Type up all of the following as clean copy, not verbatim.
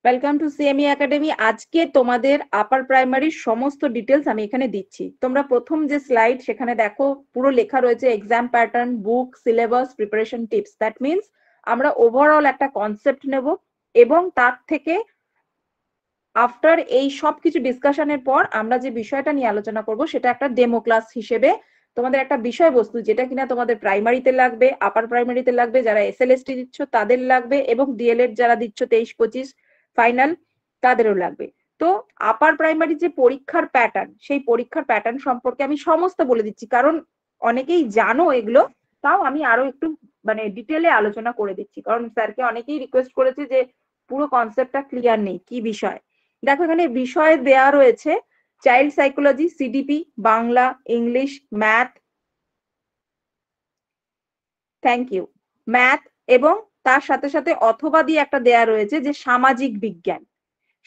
Welcome to CME academy. আজকে তোমাদের আপার প্রাইমারির সমস্ত ডিটেলস আমি এখানে দিচ্ছি। তোমরা প্রথম যে স্লাইড সেখানে দেখো পুরো লেখা রয়েছে exam pattern, book, syllabus, preparation tips. That means আমরা ওভারঅল একটা কনসেপ্ট নেব এবং তার থেকে আফটার এই সব কিছু ডিসকাশনের পর আমরা যে বিষয়টা নিয়ে আলোচনা করব সেটা একটা ডেমো ক্লাস হিসেবে তোমাদের একটা বিষয়বস্তু, যেটা কিনা তোমাদের প্রাইমারিতে লাগবে, আপার প্রাইমারিতে লাগবে, যারা এসএলএসটি দিচ্ছ তাদের লাগবে, এবং ডিএলএড যারা দিচ্ছ 23-25 ফাইনাল তাদেরও লাগবে। তো আপার প্রাইমারি যে পরীক্ষার প্যাটার্ন, সেই পরীক্ষার প্যাটার্ন সম্পর্কে আমি সমস্ত বলে দিচ্ছি, কারণ অনেকেই জানো এগুলো, তাও আমি আরো একটু মানে ডিটেলে আলোচনা করে দিচ্ছি, কারণ স্যারকে অনেকেই রিকোয়েস্ট করেছে যে পুরো কনসেপ্টটা ক্লিয়ার নেই কি বিষয়। দেখো এখানে বিষয় দেয়া রয়েছে child psychology, CDP, Bangla, English, math, thank you, math, এবং তার সাথে সাথে অথবা দিয়ে একটা দেয়া রয়েছে যে সামাজিক বিজ্ঞান।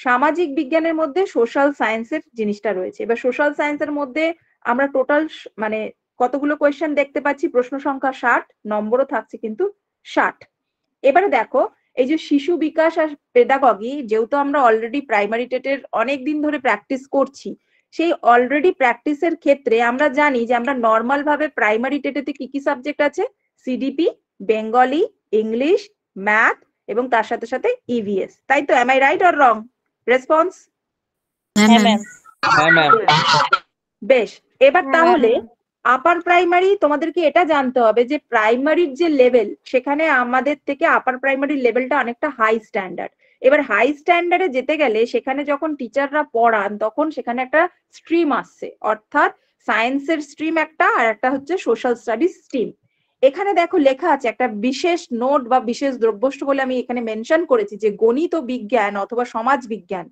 সামাজিক বিজ্ঞানের মধ্যে সোশ্যাল সায়েন্সের জিনিসটা রয়েছে। এবার সোশ্যাল সায়েন্সের মধ্যে আমরা টোটাল মানে কতগুলো কোয়েশ্চেন দেখতে পাচ্ছি, প্রশ্ন সংখ্যা 60, নম্বরও থাকছে কিন্তু 60। এবারে দেখো এই যে শিশু বিকাশ আর পেডাগগি, যেহেতু আমরা অলরেডি প্রাইমারি টেটের অনেক দিন ধরে প্র্যাকটিস করছি, সেই অলরেডি প্র্যাকটিসের ক্ষেত্রে আমরা জানি যে আমরা নর্মাল ভাবে প্রাইমারি টেটেতে কি কি সাবজেক্ট আছে, সিডিপি, বেঙ্গলি, ইংলিশ, ম্যাথ এবং তার সাথে সাথে ইভিএস, তাই তো? Am I right or wrong? Response? হ্যাঁ ম্যাম। হ্যাঁ ম্যাম। বেশ, এবার তাহলে আপার প্রাইমারি তোমাদেরকে এটা জানতে হবে যে প্রাইমারির যে লেভেল, সেখানে আমাদের থেকে আপার প্রাইমারির লেভেলটা অনেকটা হাই স্ট্যান্ডার্ড। এবার হাই স্ট্যান্ডার্ডে যেতে গেলে সেখানে যখন টিচাররা পড়ান তখন সেখানে একটা স্ট্রিম আসছে, অর্থাৎ সায়েন্সের স্ট্রিম একটা, আর একটা হচ্ছে সোশ্যাল স্টাডিজ স্ট্রিম। এখানে দেখো লেখা আছে একটা বিশেষ নোট বা বিশেষ দ্রব্যস্থ বলে আমি এখানে মেনশন করেছি যে গণিত ও বিজ্ঞান অথবা সমাজ বিজ্ঞান,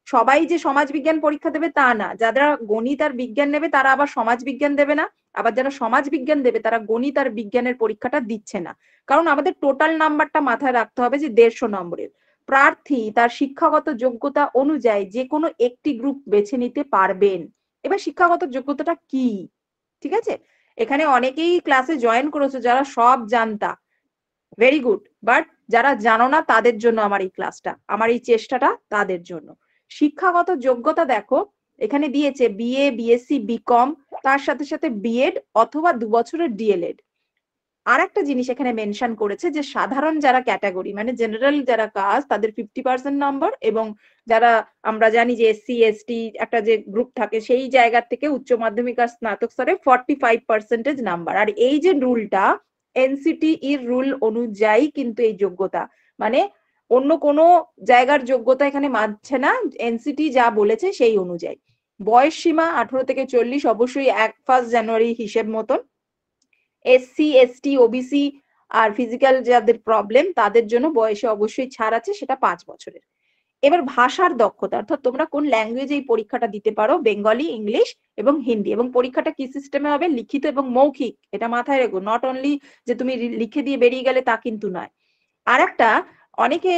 সবাই যে সমাজ বিজ্ঞান পরীক্ষা দেবে তা না। যারা গণিত আর বিজ্ঞান নেবে তারা আবার সমাজ বিজ্ঞান দেবে না, আবার যারা সমাজ বিজ্ঞান দেবে তারা গণিত আর বিজ্ঞানের পরীক্ষাটা দিচ্ছে না। কারণ আমাদের টোটাল নাম্বারটা মাথায় রাখতে হবে যে 150 নম্বরের। প্রার্থী তার শিক্ষাগত যোগ্যতা অনুযায়ী যে কোনো একটি গ্রুপ বেছে নিতে পারবেন। এবার শিক্ষাগত যোগ্যতাটা কি, ঠিক আছে? এখানে অনেকেই ক্লাসে জয়েন করেছো যারা সব জানতা, ভেরি গুড, বাট যারা জানো না তাদের জন্য আমার এই ক্লাসটা, আমার এই চেষ্টাটা তাদের জন্য। শিক্ষাগত যোগ্যতা দেখো এখানে দিয়েছে বিএ, বিএসসি, বিকম, তার সাথে সাথে বিএড অথবা 2 বছরের ডিএলএড। আর একটা জিনিস এখানে মেনশন করেছে যে সাধারণ যারা ক্যাটাগরি মানে জেনারেল যারা কাস্ট তাদের 50% নম্বর, এবং যারা আমরা জানি যে এসসি এসটি একটা যে গ্রুপ থাকে সেই জায়গা থেকে উচ্চ মাধ্যমিক আর স্নাতক স্তরে 45% নাম্বার। আর এই যে রুলটা এনসিটি এর রুল অনুযায়ী কিন্তু এই যোগ্যতা, মানে অন্য কোনো জায়গার যোগ্যতা এখানে মানছে না, এনসিটি যা বলেছে সেই অনুযায়ী। বয়স সীমা 18 থেকে 40, অবশ্যই 1 জানুয়ারি হিসেব মতন। এসসি এসটি ওবিসি আর ফিজিক্যাল যাদের প্রবলেম তাদের জন্য বয়সে অবশ্যই ছাড় আছে, সেটা 5 বছরের। এবার ভাষার দক্ষতা, অর্থাৎ তোমরা কোন ল্যাঙ্গুয়েজে এই পরীক্ষাটা দিতে পারো, বেঙ্গলি, ইংলিশ এবং হিন্দি। এবং পরীক্ষাটা কি সিস্টেমে হবে, লিখিত এবং মৌখিক, এটা মাথায় রেখো। নট অনলি যে তুমি লিখে দিয়ে বেরিয়ে গেলে তা কিন্তু নয়। আর একটা, অনেকে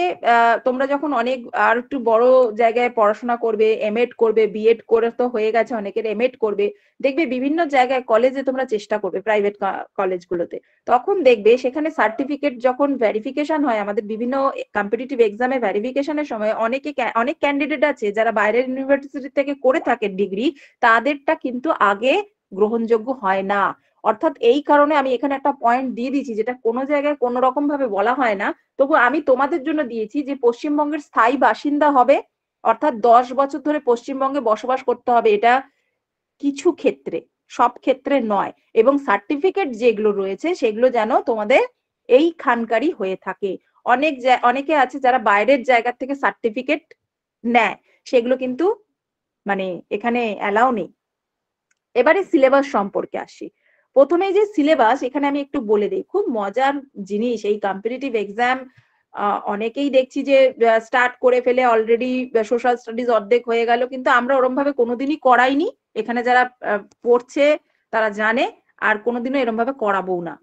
তোমরা যখন অনেক আর একটু বড় জায়গায় পড়াশোনা করবে, এমএড করবে, বিএড করে তো হয়ে গেছে অনেকের, এমএড করবে, দেখবে বিভিন্ন জায়গায় কলেজে তোমরা চেষ্টা করবে প্রাইভেট কলেজগুলোতে, তখন দেখবে সেখানে সার্টিফিকেট যখন ভেরিফিকেশন হয়, আমাদের বিভিন্ন কম্পিটিটিভ এক্সামে ভেরিফিকেশনের সময় অনেক ক্যান্ডিডেট আছে যারা বাইরের ইউনিভার্সিটি থেকে করে থাকে ডিগ্রি, তাদেরটা কিন্তু আগে গ্রহণযোগ্য হয় না। অর্থাৎ এই কারণে আমি এখানে একটা পয়েন্ট দিয়ে দিয়েছি, যেটা কোনো জায়গায় কোনো রকম ভাবে বলা হয় না, তবু আমি তোমাদের জন্য দিয়েছি যে পশ্চিমবঙ্গের স্থায়ী বাসিন্দা হবে, অর্থাৎ 10 বছর ধরে পশ্চিমবঙ্গে বসবাস করতে হবে। এটা কিছু ক্ষেত্রে, সব ক্ষেত্রে নয়। এবং সার্টিফিকেট যেগুলো রয়েছে সেগুলো যেন তোমাদের এই খানকারই হয়ে থাকে। অনেকে আছে যারা বাইরের জায়গা থেকে সার্টিফিকেট নেয়, সেগুলো কিন্তু মানে এখানে অ্যালাউ নেই। এবারে সিলেবাস সম্পর্কে আসি। প্রথমে যে সিলেবাস এখানে আমি একটু বলে দিই, খুব মজার জিনিস এই কম্পিটিটিভ এক্সাম। অনেকেই দেখছি যে স্টার্ট করে ফেলে অলরেডি, সোশ্যাল স্টাডিজ অর্ধেক হয়ে গেল, কিন্তু আমরা ওরম ভাবে কোনোদিনই করাইনি। এখানে যারা পড়ছে তারা জানে, আর কোনোদিনও এরম ভাবে করাবো না।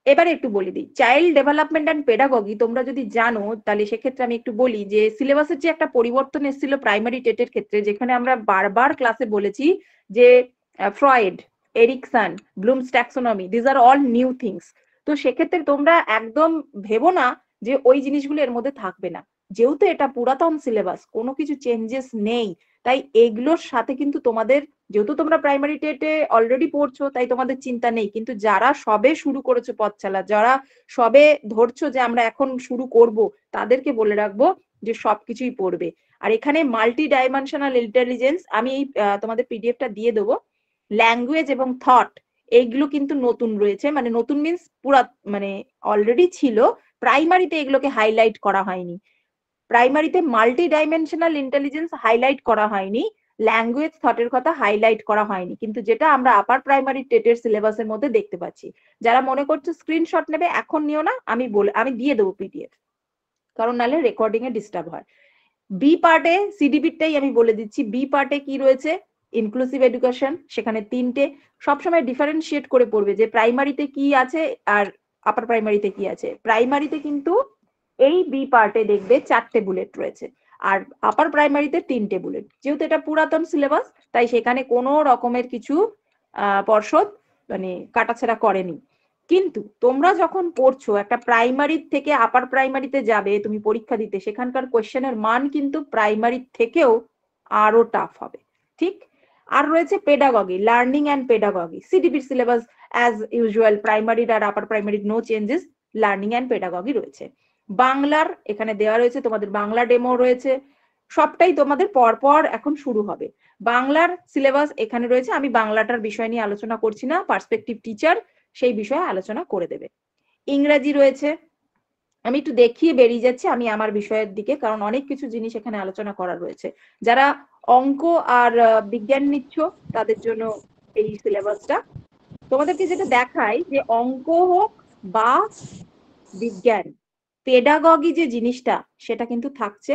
এবারে একটু বলে দিই, চাইল্ড ডেভেলপমেন্ট অ্যান্ড পেডাগগি তোমরা যদি জানো তাহলে সেক্ষেত্রে আমি একটু বলি যে সিলেবাসের যে একটা পরিবর্তন এসেছিল প্রাইমারি টেটের ক্ষেত্রে, যেখানে আমরা বারবার ক্লাসে বলেছি যে Freud, Erikson, Bloom's taxonomy, these are all new things. তো সেক্ষেত্রে তোমরা একদম ভেবো না যে ওই জিনিসগুলো এর মধ্যে থাকবে না। যেহেতু এটা পুরাতন সিলেবাস, কোনো কিছু চেঞ্জেস নেই, তাই এগুলোর সাথে কিন্তু তোমাদের, যেহেতু তোমরা প্রাইমারি টেটে অলরেডি পড়ছো তাই তোমাদের চিন্তা নেই, কিন্তু যারা সবে শুরু করেছো পথ চলা, যারা সবে ধরছো যে আমরা এখন শুরু করব, তাদেরকে বলে রাখবো যে সবকিছুই পড়বে। আর এখানে মাল্টি ডাইমেনশনাল ইন্টেলিজেন্স, আমি এই তোমাদের পিডিএফটা দিয়ে দেবো। ল্যাঙ্গুয়েজ এবং থট, এইগুলো কিন্তু নতুন রয়েছে, মানে নতুন মিন্স পুরা, মানে অলরেডি ছিল, প্রাইমারিতে এগুলোকে হাইলাইট করা হয়নি। প্রাইমারিতে মাল্টি ডাইমেনশনাল ইন্টেলিজেন্স হাইলাইট করা হয়নি, ল্যাঙ্গুয়েজ থটের কথা হাইলাইট করা হয়নি, কিন্তু যেটা আমরা আপার প্রাইমারি টেটের সিলেবাসের মধ্যে দেখতে পাচ্ছি। যারা মনে করছো স্ক্রিনশট নেবে, এখন নিও না, আমি দিয়ে দেবো পিডিএফ, কারণ নাহলে রেকর্ডিং এ ডিস্টার্ব হয়। বি পার্টে সিডিপিটাই আমি বলে দিচ্ছি। বি পার্টে কি রয়েছে? ইনক্লুসিভ এডুকেশন, সেখানে 3টে। সবসময় ডিফারেন্সিয়েট করে পড়বে যে প্রাইমারিতে কি আছে আর আপার প্রাইমারিতে কি আছে। প্রাইমারিতে কিন্তু এই বি পার্টে দেখবে 4টে বুলেট রয়েছে, আর আপার প্রাইমারিতে 3টে বুলেট। যেহেতু এটা পুরাতন সিলেবাস, তাই সেখানে কোনো রকমের কিছু পর্ষদ মানে কাটাছেড়া করেনি। কিন্তু তোমরা যখন পড়ছো, একটা প্রাইমারি থেকে আপার প্রাইমারিতে যাবে তুমি পরীক্ষা দিতে, সেখানকার কোয়েশ্চেনের মান কিন্তু প্রাইমারি থেকেও আরো টাফ হবে, ঠিক? আর রয়েছে পেডাগগি, লার্নিং অ্যান্ড পেডাগগি। সিডিপির সিলেবাস অ্যাজ ইউজুয়াল, প্রাইমারির আর আপার প্রাইমারির no changes, learning and pedagogy রয়েছে। বাংলার এখানে দেওয়া রয়েছে, তোমাদের বাংলা ডেমো রয়েছে, সবটাই তোমাদের পরপর এখন শুরু হবে। বাংলার সিলেবাস এখানে রয়েছে, আমি বাংলাটার বিষয় নিয়ে আলোচনা করছি না, পার্সপেক্টিভ টিচার সেই বিষয়ে আলোচনা করে দেবে। ইংরেজি রয়েছে, আমি একটু দেখিয়ে বেরিয়ে যাচ্ছি আমি আমার বিষয়ের দিকে, কারণ অনেক কিছু জিনিস এখানে আলোচনা করা রয়েছে। যারা অঙ্ক আর বিজ্ঞান নিচ্ছ তাদের জন্য এই সিলেবাসটা। তোমাদেরকে যেটা দেখাই যে অঙ্ক হোক বা বিজ্ঞান, পেডাগগি যে জিনিসটা সেটা কিন্তু থাকছে।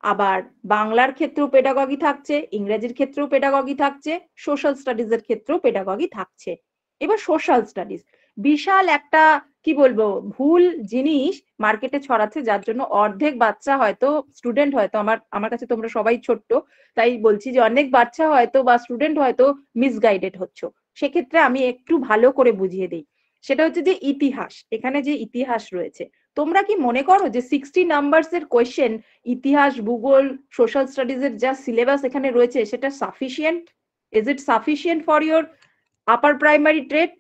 আবার বাংলার ক্ষেত্রেও পেডাগগি থাকছে, ইংরেজির ক্ষেত্রেও পেডাগগি থাকছে, সোশ্যাল স্টাডিজ এর ক্ষেত্রেও পেডাগগি থাকছে। এবার সোশ্যাল স্টাডিজ বিশাল একটা, কি বলবো, ভুল জিনিস মার্কেটে ছড়াচ্ছে, যার জন্য অর্ধেক বাচ্চা হয়তো, স্টুডেন্ট হয়তো, আমার কাছে তোমরা সবাই ছোট্ট, তাই বলছি যে অনেক বাচ্চা হয়তো বা স্টুডেন্ট হয়তো মিসগাইডেড হচ্ছ। সেক্ষেত্রে আমি একটু ভালো করে বুঝিয়ে দিই। সেটা হচ্ছে যে ইতিহাস, এখানে যে ইতিহাস রয়েছে, তোমরা কি মনে করো যে 60 নাম্বারস এর কোয়েশ্চেন ইতিহাস, ভূগোল, সোশ্যাল স্টাডিজ এর যা সিলেবাস এখানে রয়েছে সেটা sufficient? Is it sufficient for your upper primary ট্রেট?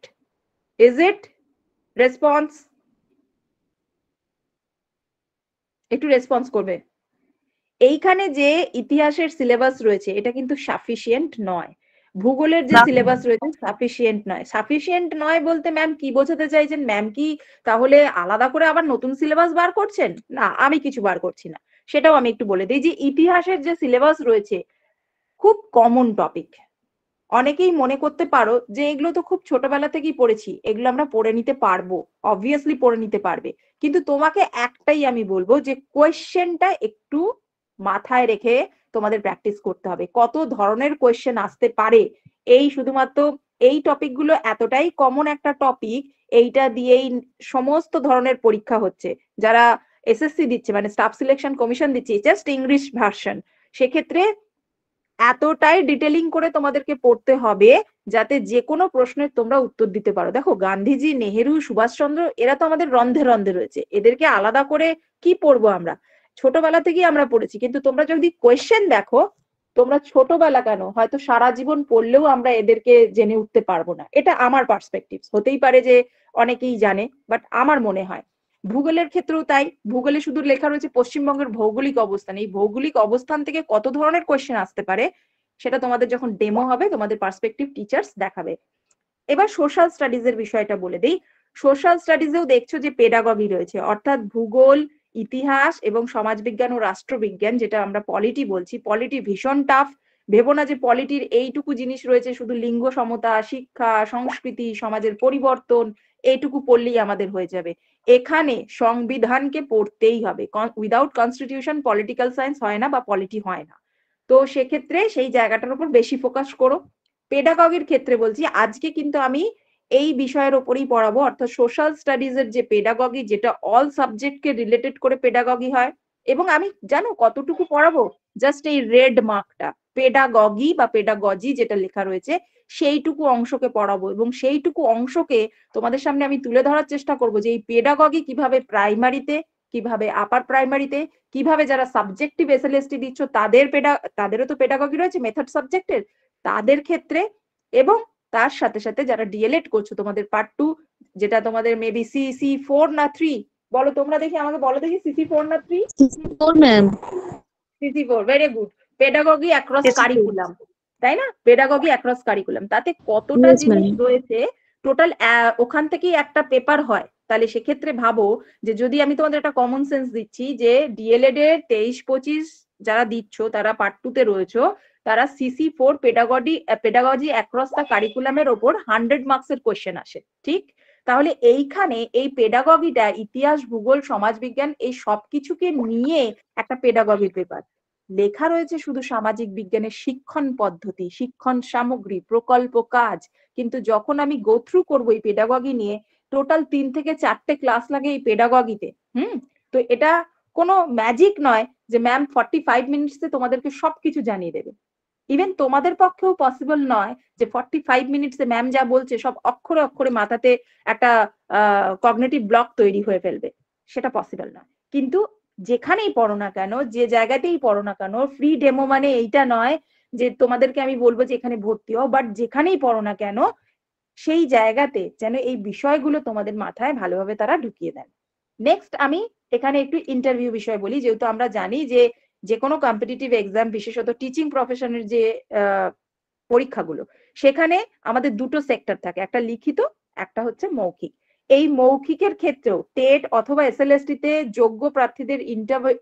Is it? রেসপন্স, একটু রেসপন্স করবে। এইখানে যে ইতিহাসের সিলেবাস রয়েছে এটা কিন্তু সাফিসিয়েন্ট নয়, ভূগোলের যে সিলেবাস রয়েছে সাফিসিয়েন্ট নয়। সাফিসিয়েন্ট নয় বলতে ম্যাম কি বোঝাতে চাইছেন? ম্যাম কি তাহলে আলাদা করে আবার নতুন সিলেবাস বার করছেন? না, আমি কিছু বার করছি না। সেটাও আমি একটু বলে দিই যে ইতিহাসের যে সিলেবাস রয়েছে খুব কমন টপিক। অনেকেই মনে করতে পারো যে এগুলো তো খুব ছোটবেলা থেকেই পড়েছি, এগুলো আমরা পড়ে নিতে পারবো। অবভিয়াসলি পড়ে নিতে পারবে, কিন্তু তোমাকে একটাই আমি বলবো যে কোয়েশ্চেনটা একটু মাথায় রেখে তোমাদের প্র্যাকটিস করতে হবে। কত ধরনের কোয়েশ্চেন আসতে পারে, এই শুধুমাত্র এই টপিকগুলো এতটাই কমন একটা টপিক, এইটা দিয়েই সমস্ত ধরনের পরীক্ষা হচ্ছে। যারা এসএসসি দিচ্ছে, মানে স্টাফ সিলেকশন কমিশন দিচ্ছে, জাস্ট ইংলিশ ভার্সন, সেক্ষেত্রে এতটাই ডিটেলিং করে তোমাদেরকে পড়তে হবে যাতে যে কোনো প্রশ্নের তোমরা উত্তর দিতে পারো। দেখো গান্ধীজি, নেহেরু, সুভাষচন্দ্র, এরা তো আমাদের রন্ধে রন্ধে রয়েছে, এদেরকে আলাদা করে কি পড়বো আমরা? ছোটবেলা থেকেই আমরা পড়েছি, কিন্তু তোমরা যদি কোয়েশ্চেন দেখো, তোমরা ছোটবেলা কেন, হয়তো সারা জীবন পড়লেও আমরা এদেরকে জেনে উঠতে পারবো না। এটা আমার পার্সপেক্টিভ, হতেই পারে যে অনেকেই জানে, বাট আমার মনে হয়। ভূগোলের ক্ষেত্রেও তাই, ভূগোলে শুধু লেখা রয়েছে পশ্চিমবঙ্গের ভৌগোলিক অবস্থান, এই ভৌগোলিক অবস্থান থেকে কত ধরনের কোয়েশ্চেন আসতে পারে সেটা তোমাদের যখন ডেমো হবে তোমাদের পার্সপেক্টিভ টিচার্স দেখাবে। এবার সোশ্যাল স্টাডিজ এর বিষয়টা বলে দিই। সোশ্যাল স্টাডিজেও দেখছো যে পেডাগগি রয়েছে, অর্থাৎ ভূগোল, ইতিহাস এবং সমাজবিজ্ঞান ও রাষ্ট্রবিজ্ঞান, যেটা আমরা পলিটি বলছি। পলিটি ভীষণ টাফ, ভেবো না যে পলিটির এইটুকু জিনিস রয়েছে, শুধু লিঙ্গ সমতা, শিক্ষা, সংস্কৃতি, সমাজের পরিবর্তন, এইটুকু পড়লেই আমাদের হয়ে যাবে। এখানে সংবিধানকে পড়তেই হবে, উইদাউট কনস্টিটিউশন পলিটিক্যাল সায়েন্স হয় না বা পলিটি হয় না। তো সেক্ষেত্রে সেই জায়গাটার উপর বেশি ফোকাস করো। পেডাগগির ক্ষেত্রে বলছি, আজকে কিন্তু আমি এই বিষয়ের উপরই পড়াবো, অর্থাৎ সোশ্যাল স্টাডিজ এর যে পেডাগগি, যেটা অল সাবজেক্টকে রিলেটেড করে পেডাগগি হয়। এবং আমি জানো কতটুকু পড়াবো? জাস্ট এই রেড মার্কটা, পেডাগগি বা পেডাগজি যেটা লেখা রয়েছে সেইটুকু অংশকে পড়াবো, এবং সেইটুকু অংশকে তোমাদের সামনে আমি তুলে ধরার চেষ্টা করবো যে এই পেডাগগি কিভাবে প্রাইমারিতে, কিভাবে আপার প্রাইমারিতে কিভাবে যারা সাবজেক্টিভ এসএলএসটি দিচ্ছ তাদেরও তো পেডাগগি রয়েছে মেথড সাবজেক্টের, তাদের ক্ষেত্রে, এবং তার সাথে সাথে যারা ডিএলএড করছো তোমাদের পার্ট 2, যেটা তোমাদের মেবি CC4 না 3, বলো তোমরা দেখি, আমাকে বলো দেখি CC4 না 3? Ma'am. CC4, very good. Pedagogy across curriculum, তাই না? পেডাগগি অ্যাক্রস কারিকুলাম, তাতে কতটা Yes, জিনিস ma'am. রয়েছে টোটাল, ওখান থেকেই একটা পেপার হয়। তাহলে সেক্ষেত্রে ভাবো যে যদি আমি তোমাদের একটা কমন সেন্স দিচ্ছি যে ডিএলএড এর 23-25 যারা দিচ্ছ তারা পার্ট 2 তে রয়েছে, তারা CC4 পেডাগজি অ্যাক্রস দ্য কারিকুলামের ওপর 100 মার্কসের কোয়েশ্চেন আসে, ঠিক? তাহলে এইখানে এই পেডাগগিটা ইতিহাস, ভূগোল, সমাজবিজ্ঞান এই সবকিছুকে নিয়ে একটা পেডাগগির পেপার লেখা রয়েছে, শুধু সামাজিক বিজ্ঞানের শিক্ষণ পদ্ধতি, শিক্ষণ সামগ্রী, প্রকল্প, কাজ। কিন্তু যখন আমি গো থ্রু করবো এই পেডাগগি নিয়ে, টোটাল 3 থেকে 4টে ক্লাস লাগে এই পেডাগগিতে। তো এটা কোনো ম্যাজিক নয় যে ম্যাম 45 মিনিটসে তোমাদেরকে সবকিছু জানিয়ে দেবে। ইভেন তোমাদের পক্ষেও পসিবল নয় যে 45 মিনিটসে ম্যাম যা বলছে সব অক্ষরে অক্ষরে মাথাতে একটা কগনিটিভ ব্লক তৈরি হয়ে ফেলবে, সেটা পসিবল নয়। কিন্তু যেখানেই পড়ো না কেন, যে জায়গাতেই পড়ো না কেন, ফ্রি ডেমো মানে এইটা নয় যে তোমাদেরকে আমি বলবো যে এখানে ভর্তি হও, বাট যেখানেই পড়ো না কেন সেই জায়গাতে যেন এই বিষয়গুলো তোমাদের মাথায় ভালোভাবে তারা ঢুকিয়ে দেন। নেক্সট আমি এখানে একটু ইন্টারভিউ বিষয় বলি, যেহেতু আমরা জানি যে কোনো কম্পিটিটিভ এক্সাম, বিশেষত টিচিং প্রফেশনের যে পরীক্ষাগুলো, সেখানে আমাদের দুটো সেক্টর থাকে, একটা লিখিত, একটা হচ্ছে মৌখিক। এই মৌখিকের ক্ষেত্রেও টেট অথবা এসএলএসটি তে যোগ্য প্রার্থীদের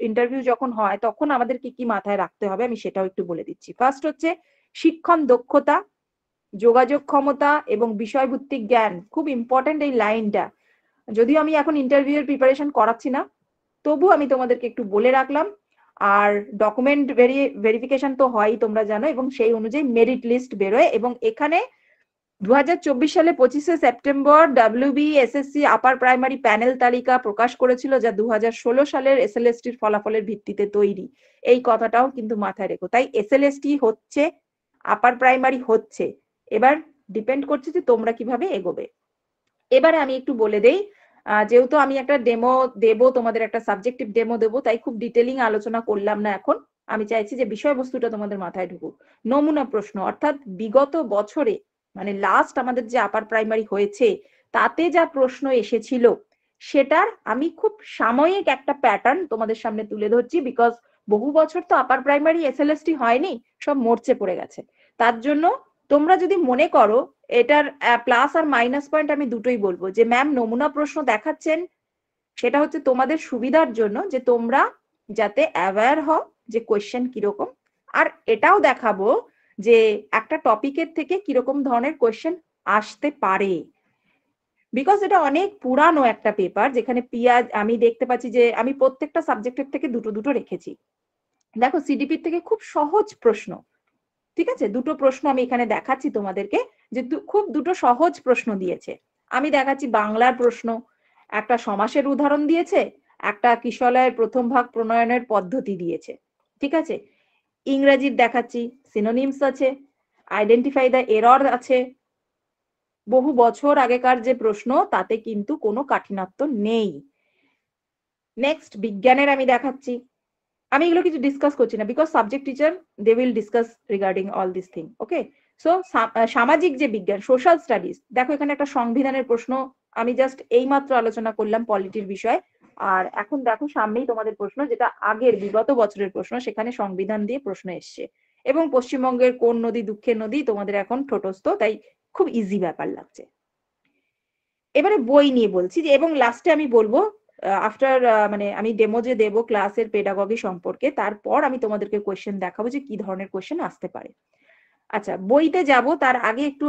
ইন্টারভিউ যখন হয় তখন আমাদের কি কি মাথায় রাখতে হবে আমি সেটাও একটু বলে দিচ্ছি। ফার্স্ট হচ্ছে শিক্ষণ দক্ষতা, যোগাযোগ ক্ষমতা এবং বিষয়ভিত্তিক জ্ঞান। খুব ইম্পর্টেন্ট এই লাইনটা, যদিও আমি এখন ইন্টারভিউ এর প্রিপারেশন করাচ্ছি না, তবু আমি তোমাদেরকে একটু বলে রাখলাম। আর ডকুমেন্ট ভেরিফিকেশন তো হয় তোমরা জানো, এবং সেই অনুযায়ী মেরিট লিস্ট বেরোয়, এবং এখানে 2024 সালে 25শে September WBSSC upper primary panel তালিকা প্রকাশ করেছিল, যা 2016 সালের এসএলএসটির ফলাফলের ভিত্তিতে তৈরি। এই কথাটাও কিন্তু মাথায় রেখো। তাই এসএলএসটি হচ্ছে, আপার প্রাইমারি হচ্ছে, এবার ডিপেন্ড করছে যে তোমরা কিভাবে এগোবে। এবারে আমি একটু বলে দেই, যেহেতু আমি একটা ডেমো দেবো তোমাদের, একটা সাবজেক্টিভ ডেমো দেবো, তাই খুব ডিটেলিং আলোচনা করলাম না এখন। আমি চাইছি যে বিষয়বস্তুটা তোমাদের মাথায় ঢুকুক। নমুনা প্রশ্ন, অর্থাৎ বিগত বছরে মানে লাস্ট আমাদের যে আপার প্রাইমারি হয়েছে তাতে যা প্রশ্ন এসেছিল সেটার আমি খুব সাময়িক একটা প্যাটার্ন তোমাদের সামনে তুলে ধরছি, বিকজ বহু বছর তো আপার প্রাইমারি এসএলএসটি হয়নি, সব মরচে পড়ে গেছে। তার জন্য তোমরা যদি মনে করো, এটার প্লাস আর মাইনাস পয়েন্ট আমি দুটোই বলবো, যে ম্যাম নমুনা প্রশ্ন দেখাচ্ছেন সেটা হচ্ছে তোমাদের সুবিধার জন্য, যে তোমরা যাতে অ্যাওয়্যার হও যে কোয়েশ্চেন কিরকম, আর এটাও দেখাবো যে একটা টপিকের থেকে কিরকম ধরনের কোয়েশ্চেন আসতে পারে। বিকজ এটা অনেক পুরানো একটা পেপার, যেখানে আমি দেখতে পাচ্ছি যে আমি প্রত্যেকটা সাবজেক্টের থেকে দুটো দুটো রেখেছি। দেখো সিডিপির থেকে খুব সহজ প্রশ্ন, ঠিক আছে, দুটো প্রশ্ন আমি এখানে দেখাচ্ছি তোমাদেরকে, যে খুব দুটো সহজ প্রশ্ন দিয়েছে। আমি দেখাচ্ছি বাংলার প্রশ্ন, একটা সমাসের উদাহরণ দিয়েছে, একটা কিশলয়ের প্রথম ভাগ প্রণয়নের পদ্ধতি দিয়েছে, ঠিক আছে। ইংরেজির দেখাচ্ছি, সিনোনিমস আছে, আইডেন্টিফাই দ্য এরর আছে। বহু বছর আগেকার যে প্রশ্ন, তাতে কিন্তু কোনো কাঠিন্যত্ব নেই। নেক্সট বিজ্ঞানের আমি দেখাচ্ছি, আমি এগুলো কিছু ডিসকাস করছি না, because subject teacher they will discuss regarding all this thing, okay. So সামাজিক যে বিজ্ঞান, সোশ্যাল স্টাডিজ, দেখো এখানে একটা সংবিধানের প্রশ্ন, আমি জাস্ট এইমাত্র আলোচনা করলাম পলিটির বিষয়, আর এখন দেখো সামনেই তোমাদের প্রশ্ন, যেটা আগের বিগত বছরের প্রশ্ন, সেখানে সংবিধান দিয়ে প্রশ্ন এসছে, এবং পশ্চিমবঙ্গের কোন নদী দুঃখের নদী তোমাদের এখন ঠোঁটস্থ, তাই খুব ইজি ব্যাপার লাগছে। এবারে বই নিয়ে বলছি, যে এবং লাস্টে আমি বলবো আফটার মানে আমি ডেমো যে দেবো ক্লাসের পেডাগগি সম্পর্কে, তারপর আমি তোমাদেরকে কোয়েশ্চেন দেখাবো যে কি ধরনের কোয়েশ্চেন আসতে পারে। আচ্ছা, বইতে যাব তার আগে একটু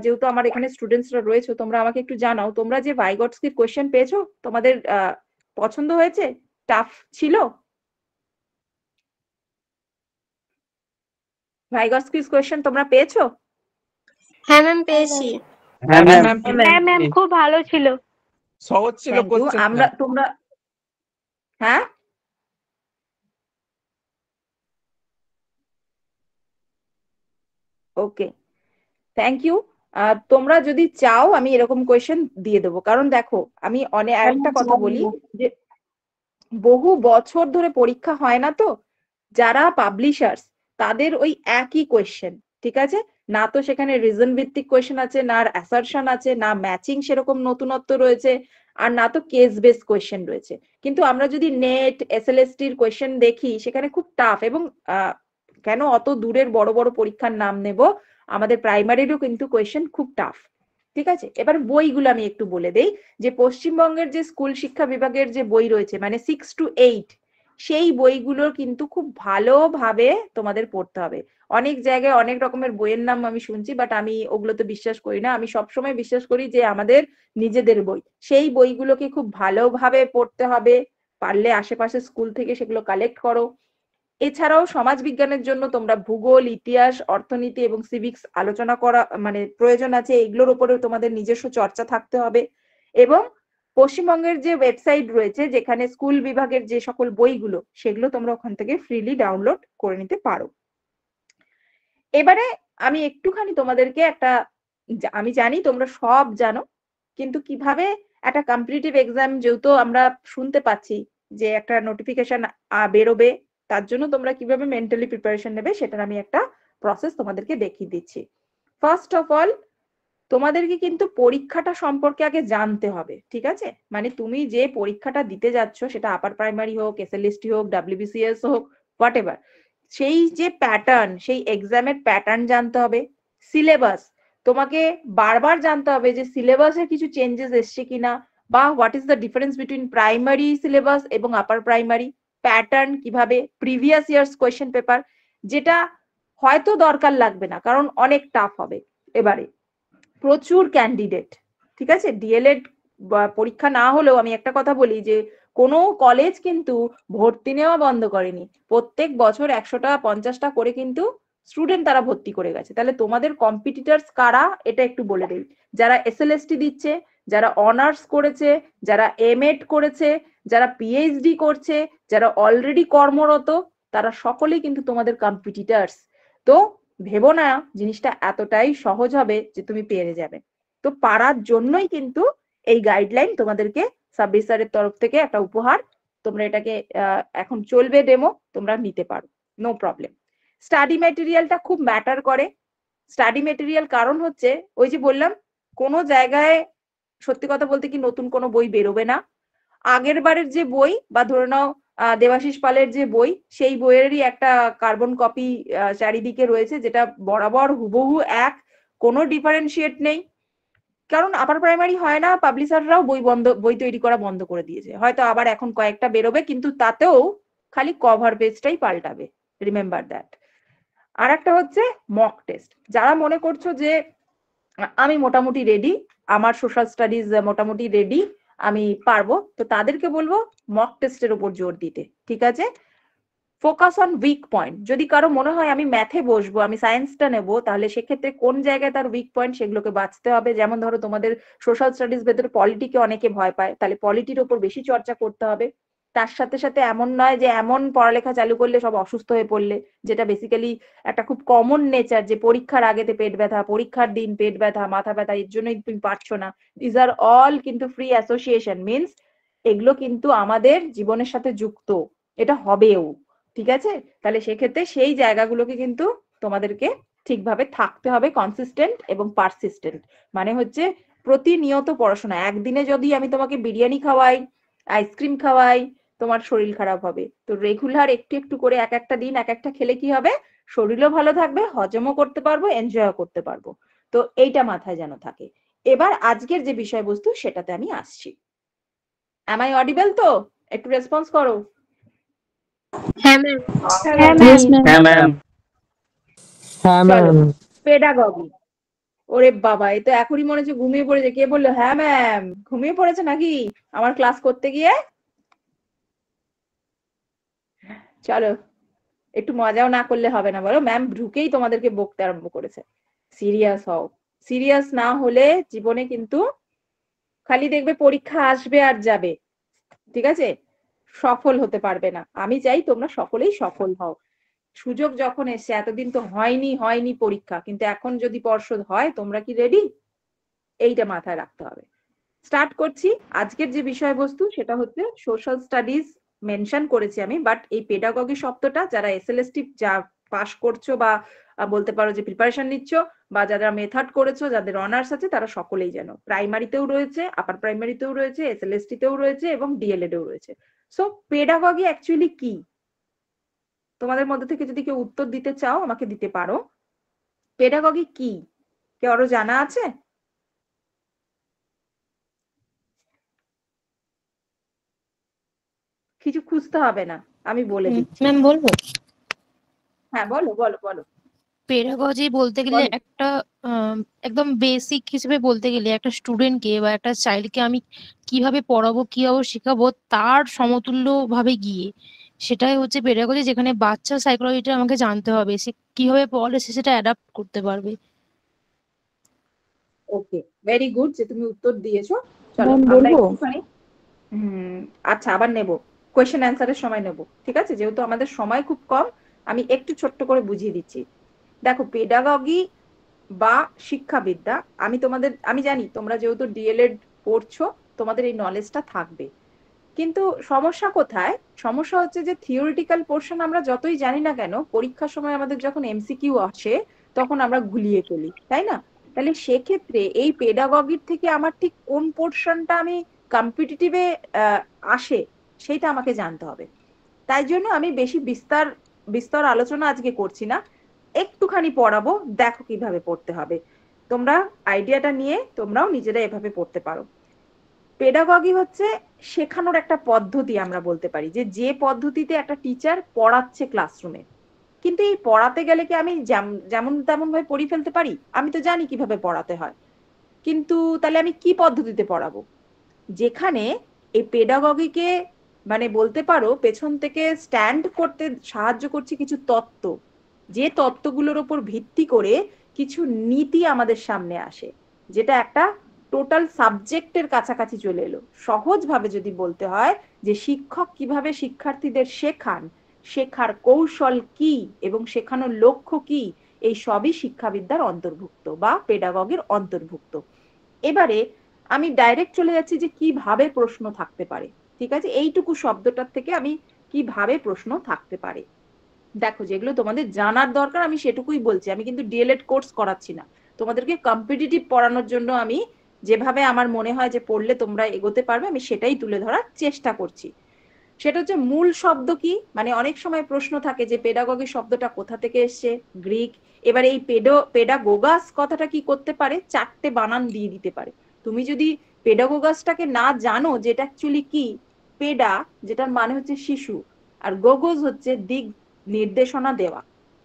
যেহেতু আমার এখানে স্টুডেন্টসরা রয়েছে, তোমরা আমাকে একটু জানাও, তোমরা যে ভাইগটস্কির কোয়েশ্চেন পেয়েছো তোমাদের পছন্দ হয়েছে, টাফ ছিল? ভাইগটস্কির কোয়েশ্চেন তোমরা পেয়েছো? হ্যাঁ ম্যাম, পেয়েছি। হ্যাঁ ম্যাম, হ্যাঁ ম্যাম, খুব ভালো ছিল। সহজ ছিল Thank you. কোশ্চেনটা। তোমরা হ্যাঁ, ওকে, থ্যাংক ইউ। তোমরা যদি চাও আমি এরকম কোয়েশ্চেন দিয়ে দেবো, কারণ দেখো আমি অনেক আরেকটা কথা বলি, যে বহু বছর ধরে পরীক্ষা হয় না তো, যারা পাবলিশার্স তাদের ওই একই কোয়েশ্চেন, ঠিক আছে? না তো সেখানে রিজন ভিত্তিক কোয়েশ্চেন আছে, না অ্যাসারশন আছে, না ম্যাচিং সেরকম নতুনত্ব রয়েছে, আর না তো কেস বেস কোয়েশ্চেন রয়েছে। কিন্তু আমরা যদি নেট এসএলএসটি এর কোয়েশ্চেন দেখি সেখানে খুব টাফ, এবং কেন অত দূরের বড় বড় পরীক্ষার নাম নেব, আমাদের প্রাইমারিরও কিন্তু কোয়েশ্চেন খুব টাফ। ঠিক আছে, এবার বইগুলো আমি একটু বলে দেই যে পশ্চিমবঙ্গের যে স্কুল শিক্ষা বিভাগের যে বই রয়েছে মানে 6 to 8, সেই বইগুলোর কিন্তু খুব ভালোভাবে তোমাদের পড়তে হবে। অনেক জায়গায় অনেক রকমের বইয়ের নাম আমি শুনছি, বাট আমি ওগুলোতে বিশ্বাস করি না। আমি সবসময় বিশ্বাস করি যে আমাদের নিজেদের বই, সেই বইগুলোকে খুব ভালোভাবে পড়তে হবে। পারলে আশেপাশে স্কুল থেকে সেগুলো কালেক্ট করো। এছাড়াও সমাজ বিজ্ঞানের জন্য তোমরা ভূগোল, ইতিহাস, অর্থনীতি এবং সিভিক্স আলোচনা করা মানে প্রয়োজন আছে, এগুলোর উপরেও তোমাদের নিজস্ব চর্চা থাকতে হবে। এবং পশ্চিমবঙ্গের যে ওয়েবসাইট রয়েছে যেখানে স্কুল বিভাগের যে সকল বইগুলো, সেগুলো তোমরা ওখান থেকে ফ্রিলি ডাউনলোড করে নিতে পারো। এবারে আমি একটুখানি তোমাদেরকে একটা, আমি জানি তোমরা সব জানো, কিন্তু কিভাবে একটা কম্পিটিটিভ এক্সাম, যেহেতু আমরা শুনতে পাচ্ছি যে একটা নোটিফিকেশন বেরোবে, তার জন্য তোমরা কিভাবে মেন্টালি প্রিপারেশন নেবে সেটার আমি একটা প্রসেস তোমাদেরকে দেখিয়ে দিচ্ছি। ফার্স্ট অফ অল তোমাদেরকে কিন্তু পরীক্ষাটা সম্পর্কে আগে জানতে হবে, ঠিক আছে? মানে তুমি যে পরীক্ষাটা দিতে যাচ্ছ, সেটা আপার প্রাইমারি হোক, এসএলএসটি হোক, ডাব্লিউবিসিএস হোক, হোয়াট এভার, সেই যে প্যাটার্ন, সেই এক্সামের প্যাটার্ন জানতে হবে। সিলেবাস তোমাকে বারবার জানতে হবে যে সিলেবাসে কিছু চেঞ্জেস এসছে কিনা, বা what is the difference between primary syllabus এবং আপার প্রাইমারি। প্যাটার্ন কিভাবে, প্রিভিয়াস ইয়ার্স কোয়েশ্চেন পেপার, যেটা হয়তো দরকার লাগবে না কারণ অনেক টাফ হবে। এবারে প্রচুর ক্যান্ডিডেট, ঠিক আছে? ডিএলএড পরীক্ষা না হলেও আমি একটা কথা বলি যে কোনো কলেজ কিন্তু ভর্তি নেওয়া বন্ধ করেনি। প্রত্যেক বছর 100টা 50টা করে কিন্তু স্টুডেন্ট তারা ভর্তি করে গেছে। তাহলে তোমাদের কম্পিটিটরস কারা এটা একটু বলে দেই। যারা এসএলএসটি দিচ্ছে, যারা অনার্স করেছে, যারা এমএড করেছে, যারা পিএইচডি করছে, যারা অলরেডি কর্মরত, তারা সকলেই কিন্তু তোমাদের কম্পিটিটরস। তো ভেবো না জিনিসটা এতটাই সহজ হবে যে তুমি পেরে যাবে। তো পারার জন্যই কিন্তু এই গাইডলাইন তোমাদেরকে সাব্বির স্যারের তরফ থেকে একটা উপহার। তোমরা এটাকে এখন চলবে ডেমো, তোমরা নিতে পারো, নো প্রবলেম। স্টাডি ম্যাটেরিয়ালটা খুব ম্যাটার করে। স্টাডি ম্যাটেরিয়াল কারণ হচ্ছে ওই যে বললাম, কোনো জায়গায় সত্যি কথা বলতে কি নতুন কোনো বই বেরোবে না। আগের বারের যে বই, বা ধরে নাও দেবাশিস পালের যে বই, সেই বইয়েরই একটা কার্বন কপি চারিদিকে রয়েছে, যেটা বরাবর হুবহু এক, কোনো ডিফারেন্সিয়েট নেই। কারণ আপার প্রাইমারি হয় না, পাবলিশাররাও বই তৈরি করা বন্ধ করে দিয়েছে। হয়তো আবার এখন কয়েকটা বেরোবে, কিন্তু তাতেও খালি কভার পেজটাই পাল্টাবে, রিমেম্বার দ্যাট। আর একটা হচ্ছে মক টেস্ট। যারা মনে করছো যে আমি মোটামুটি রেডি, আমার সোশ্যাল স্টাডিজ মোটামুটি রেডি, আমি পারবো, তো তাদেরকে বলবো মক টেস্টের উপর জোর দিতে, ঠিক আছে? Focus on weak point. যদি কারো মনে হয় আমি ম্যাথে বসবো, আমি সায়েন্সটা নেবো, তাহলে সেক্ষেত্রে কোন জায়গায় তার উইক পয়েন্ট সেগুলোকে বাঁচতে হবে। যেমন ধরো তোমাদের সোশ্যাল স্টাডিজ ভেতরে পলিটিকে অনেকে ভয় পায়, তাহলে পলিটির উপর বেশি চর্চা করতে হবে। তার সাথে সাথে এমন নয় যে এমন পড়ালেখা চালু করলে সব অসুস্থ হয়ে পড়লে, যেটা বেসিক্যালি একটা খুব কমন নেচার, যে পরীক্ষার আগেতে পেট ব্যথা, পরীক্ষার দিন পেট ব্যথা, মাথা ব্যথা, এর জন্যই তুমি পারছো না। দিস আর অল কিন্তু ফ্রি অ্যাসোসিয়েশন, মিনস এগুলো কিন্তু আমাদের জীবনের সাথে যুক্ত, এটা হবেও, ঠিক আছে? তাহলে সেক্ষেত্রে সেই জায়গাগুলোকে কিন্তু তোমাদেরকে ঠিকভাবে থাকতে হবে, কনসিস্টেন্ট এবং পারসিস্টেন্ট। মানে হচ্ছে প্রতিনিয়ত পড়াশোনা। একদিনে যদি আমি তোমাকে বিরিয়ানি খাওয়াই, আইসক্রিম খাওয়াই, তোমার শরীর খারাপ হবে। তো রেগুলার একটু একটু করে এক একটা দিন এক একটা খেলে কি হবে, শরীরও ভালো থাকবে, হজমও করতে পারবো, এনজয়ও করতে পারবো। তো এইটা মাথায় যেন থাকে। এবার আজকের যে বিষয়বস্তু সেটাতে আমি আসছি। am I audible তো? একটু রেসপন্স করো। হ্যাঁ ম্যাম। হ্যাঁ Yes, ম্যাম। ma'am. হ্যাঁ ম্যাম। হ্যাঁ চলো, ম্যাম। পেডাগগি। ওরে বাবা, এ তো এখনই মনে হচ্ছে ঘুমিয়ে পড়েছে। কে বললো হ্যাঁ ম্যাম? ঘুমিয়ে পড়েছে নাকি আমার ক্লাস করতে গিয়ে? চলো, একটু মজাও না করলে হবে না বলো। ম্যাম ঢুকেই তোমাদেরকে বকতে আরম্ভ করেছে। সিরিয়াস হও। সিরিয়াস না হলে জীবনে কিন্তু খালি দেখবে পরীক্ষা আসবে আর যাবে, ঠিক আছে? সফল হতে পারবে না। আমি চাই তোমরা সকলেই সফল হও। সুযোগ যখন এসছে, এতদিন তো হয়নি পরীক্ষা, কিন্তু এখন যদি পর্ষদ হয়, তোমরা কি রেডি? এইটা মাথায় রাখতে হবে। স্টার্ট করছি। আজকের যে বিষয়বস্তু সেটা হচ্ছে সোশ্যাল স্টাডিজ মেনশন করেছি আমি, বাট এই পেডাগগি শব্দটা যারা এসএলএসটি যা পাস করছো বা বলতে পারো যে প্রিপারেশন নিচ্ছ বা যারা মেথড করেছো, যাদের অনার্স আছে, তারা সকলেই জানো। প্রাইমারিতেও রয়েছে, আপার প্রাইমারিতেও রয়েছে, এসএলএসটি তেও রয়েছে এবং ডিএলএড এও রয়েছে। সো পেডাগগি অ্যাকচুয়ালি কি? তোমাদের মধ্যে থেকে যদি কেউ উত্তর দিতে চাও আমাকে দিতে পারো। পেডাগগি কি? কেউ আরো জানা আছে? কিছু খুঁজতে হবে না, আমি বলে দিচ্ছি। ম্যাম বলবো? হ্যাঁ বলো বলো বলো। পেডাগজি বলতে গেলে বলো। একটা একদম বেসিক হিসেবে বলতে গেলে একটা স্টুডেন্টকে বা একটা চাইল্ডকে আমি কিভাবে পড়াবো, কিভাবে শেখাবো তার সমতুল্য ভাবে গিয়ে, সেটাই হচ্ছে পেডাগজি, যেখানে বাচ্চা সাইকোলজিটা আমাকে জানতে হবে, সে কিভাবে পড়লে সে সেটা অ্যাডাপ্ট করতে পারবে। ওকে, ভেরি গুড যে তুমি উত্তর দিয়েছো। চলো ম্যাম আমরা বলবো? একটুখানি আচ্ছা আবার নেব, কোয়েশ্চেন অ্যান্সারের সময় নেব, ঠিক আছে? যেহেতু আমাদের সময় খুব কম, আমি একটু ছোট্ট করে বুঝিয়ে দিচ্ছি। দেখো, পেডাগগি বা শিক্ষাবিদ্যা, আমি জানি তোমরা যেহেতু ডিএলএড পড়ছো তোমাদের এই নলেজটা থাকবে, কিন্তু সমস্যা কোথায়? সমস্যা হচ্ছে যে থিওরিটিক্যাল পোর্শন আমরা যতই জানি না কেন, পরীক্ষার সময় আমাদের যখন এমসিকিউ আসে তখন আমরা গুলিয়ে ফেলি, তাই না? তাহলে সেক্ষেত্রে এই পেডাগগির থেকে আমার ঠিক কোন পোর্শনটা আমি কম্পিটিটিভে আসে সেইটা আমাকে জানতে হবে। তাই জন্য আমি বেশি বিস্তর আলোচনা আজকে করছি না, একটুখানি পড়াবো, দেখো কিভাবে পড়তে হবে। তোমরা আইডিয়াটা নিয়ে তোমরাও নিজেরা এভাবে পড়তে পারো। পেডাগগি হচ্ছে শেখানোর একটা পদ্ধতি, আমরা বলতে পারি যে পদ্ধতিতে একটা টিচার পড়াচ্ছে ক্লাসরুমে। কিন্তু এই পড়াতে গেলে কি আমি যেমন তেমন ভাবে পড়িয়ে ফেলতে পারি? আমি তো জানি কিভাবে পড়াতে হয়, কিন্তু তাহলে আমি কি পদ্ধতিতে পড়াবো? যেখানে এই পেডাগগিকে মানে বলতে পারো পেছন থেকে স্ট্যান্ড করতে সাহায্য করছে কিছু তত্ত্ব, যে তত্ত্বগুলোর উপর ভিত্তি করে কিছু নীতি আমাদের সামনে আসে, যেটা একটা টোটাল সাবজেক্টের কাছাকাছি চলে এলো। সহজভাবে যদি বলতে হয় যে শিক্ষক কিভাবে শিক্ষার্থীদের শেখান, শেখার কৌশল কি এবং শেখানোর লক্ষ্য কি, এই সবই শিক্ষাবিদ্যার অন্তর্ভুক্ত বা পেডাগগির অন্তর্ভুক্ত। এবারে আমি ডাইরেক্ট চলে যাচ্ছি যে কিভাবে প্রশ্ন থাকতে পারে। ঠিক আছে, এইটুকু শব্দটার থেকে আমি কিভাবে প্রশ্ন থাকতে পারে। দেখো, যেগুলো তোমাদের জানার দরকার আমি সেটুকুই বলছি, আমি কিন্তু ডিএলএড কোর্স করাচ্ছি না। তোমাদেরকে কম্পিটিটিভ পড়ানোর জন্য আমি যেভাবে আমার মনে হয় যে পড়লে তোমরা এগোতে পারবে, আমি সেটাই তুলে ধরার চেষ্টা করছি। সেটা হচ্ছে মূল শব্দ কি, মানে অনেক সময় প্রশ্ন থাকে যে পেডাগগি শব্দটা কোথা থেকে এসছে, গ্রিক। এবার এই পেডাগোগাস কথাটা কি করতে পারে, চারটে বানান দিয়ে দিতে পারে। তুমি যদি পেডাগোগাসটাকে না জানো যেটা অ্যাকচুয়ালি কি, পেডা যেটার মানে হচ্ছে শিশু, আর গোগোজ হচ্ছে দিক নির্দেশনা দেওয়া,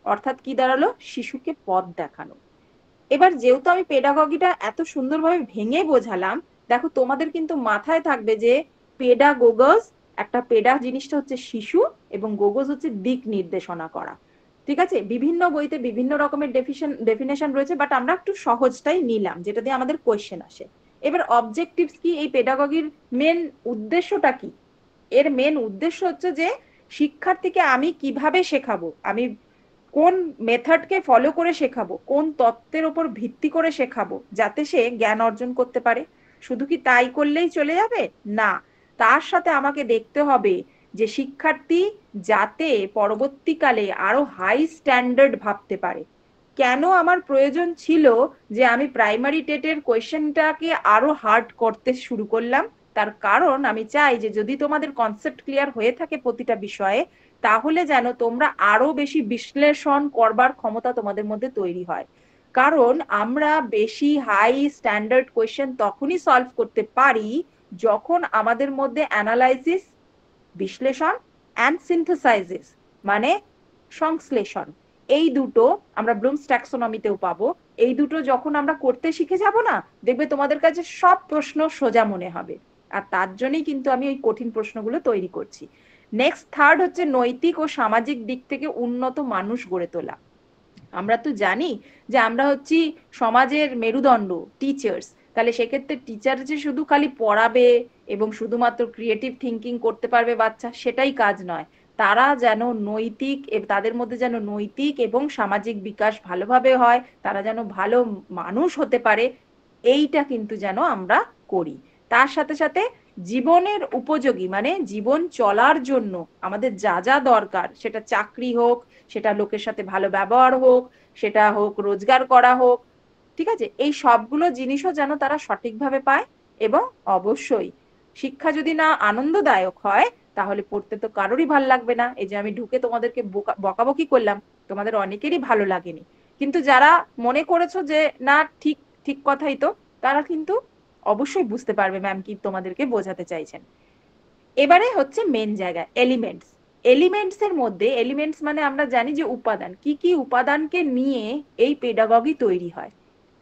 অর্থাৎ কি দাঁড়ালো, শিশুকে পথ দেখানো। এবার যেহেতু আমি পেডাগগিটা এত সুন্দরভাবে ভেঙে বোঝালাম, দেখো তোমাদের কিন্তু মাথায় থাকবে যে পেডাগোগস, একটা পেডা জিনিসটা হচ্ছে শিশু এবং গোগোস হচ্ছে দিক নির্দেশনা করা। ঠিক আছে, বিভিন্ন বইতে বিভিন্ন রকমের ডেফিনেশন রয়েছে, বাট আমরা একটু সহজটাই নিলাম যেটা দিয়ে আমাদের কোয়েশ্চেন আসে। এবার অবজেক্টিভস কি, এই পেডাগগির মেন উদ্দেশ্যটা কি? এর মেন উদ্দেশ্য হচ্ছে যে শিক্ষার্থীকে আমি কিভাবে শেখাবো, আমি কোন মেথডকে ফলো করে শেখাবো, কোন তত্ত্বের উপর ভিত্তি করে শেখাবো, যাতে সে জ্ঞান অর্জন করতে পারে। শুধু কি তাই করলেই চলে যাবে? না, তার সাথে আমাকে দেখতে হবে যে শিক্ষার্থী যাতে পরবর্তীকালে আরো হাই স্ট্যান্ডার্ড ভাবতে পারে। কেন আমার প্রয়োজন ছিল যে আমি প্রাইমারি টেটের কোয়েশ্চেনটাকে আরো হার্ড করতে শুরু করলাম? তার কারণ আমি চাই যে যদি তোমাদের কনসেপ্ট ক্লিয়ার হয়ে থাকে প্রতিটা বিষয়ে, তাহলে যেন তোমরা আরো বেশি বিশ্লেষণ করবার ক্ষমতা তোমাদের মধ্যে তৈরি হয়। কারণ আমরা বেশি হাই স্ট্যান্ডার্ড কোয়েশ্চেন তখনই সলভ করতে পারি যখন আমাদের মধ্যে অ্যানালাইসিস, বিশ্লেষণ অ্যান্ড সিনথেসাইজিস মানে সংশ্লেষণ, এই দুটো আমরা ব্লুমস ট্যাক্সোনমিতেও পাবো। এই দুটো যখন আমরা করতে শিখে যাব না, দেখবে তোমাদের কাছে সব প্রশ্ন সোজা মনে হবে। আর তার জন্যই কিন্তু আমি ওই কঠিন প্রশ্নগুলো তৈরি করছি। নেক্সট থার্ড হচ্ছে নৈতিক ও সামাজিক দিক থেকে উন্নত মানুষ গড়ে তোলা। আমরা তো জানি যে আমরা হচ্ছি সমাজের মেরুদণ্ড, টিচার্স। তাহলে সেক্ষেত্রে টিচার যে শুধু খালি পড়াবে এবং শুধুমাত্র ক্রিয়েটিভ থিঙ্কিং করতে পারবে বাচ্চা, সেটাই কাজ নয়। তারা যেন নৈতিক, তাদের মধ্যে যেন নৈতিক এবং সামাজিক বিকাশ ভালোভাবে হয়, তারা যেন ভালো মানুষ হতে পারে, এইটা কিন্তু যেন আমরা করি। তার সাথে সাথে জীবনের উপযোগী মানে জীবন চলার জন্য আমাদের যা যা দরকার, সেটা চাকরি হোক, সেটা লোকের সাথে ভালো ব্যবহার হোক, সেটা হোক রোজগার করা হোক, ঠিক আছে, এই সবগুলো জিনিসও যেন তারা সঠিকভাবে পায়। এবং অবশ্যই শিক্ষা যদি না আনন্দদায়ক হয় তাহলে পড়তে তো কারোরই ভালো লাগবে না। এই যে আমি ঢুকে তোমাদেরকে বকাবকি করলাম, তোমাদের অনেকেরই ভালো লাগেনি, কিন্তু যারা মনে করেছো যে না ঠিক ঠিক কথাই তো, তারা কিন্তু অবশ্যই বুঝতে পারবে ম্যাম কি তোমাদেরকে বোঝাতে চাইছেন। এবারে হচ্ছে মেন জায়গা, এলিমেন্টস। এলিমেন্টস এর মধ্যে, এলিমেন্টস মানে আমরা জানি যে উপাদান, কি কি উপাদানকে নিয়ে এই পেডাগগি তৈরি হয়।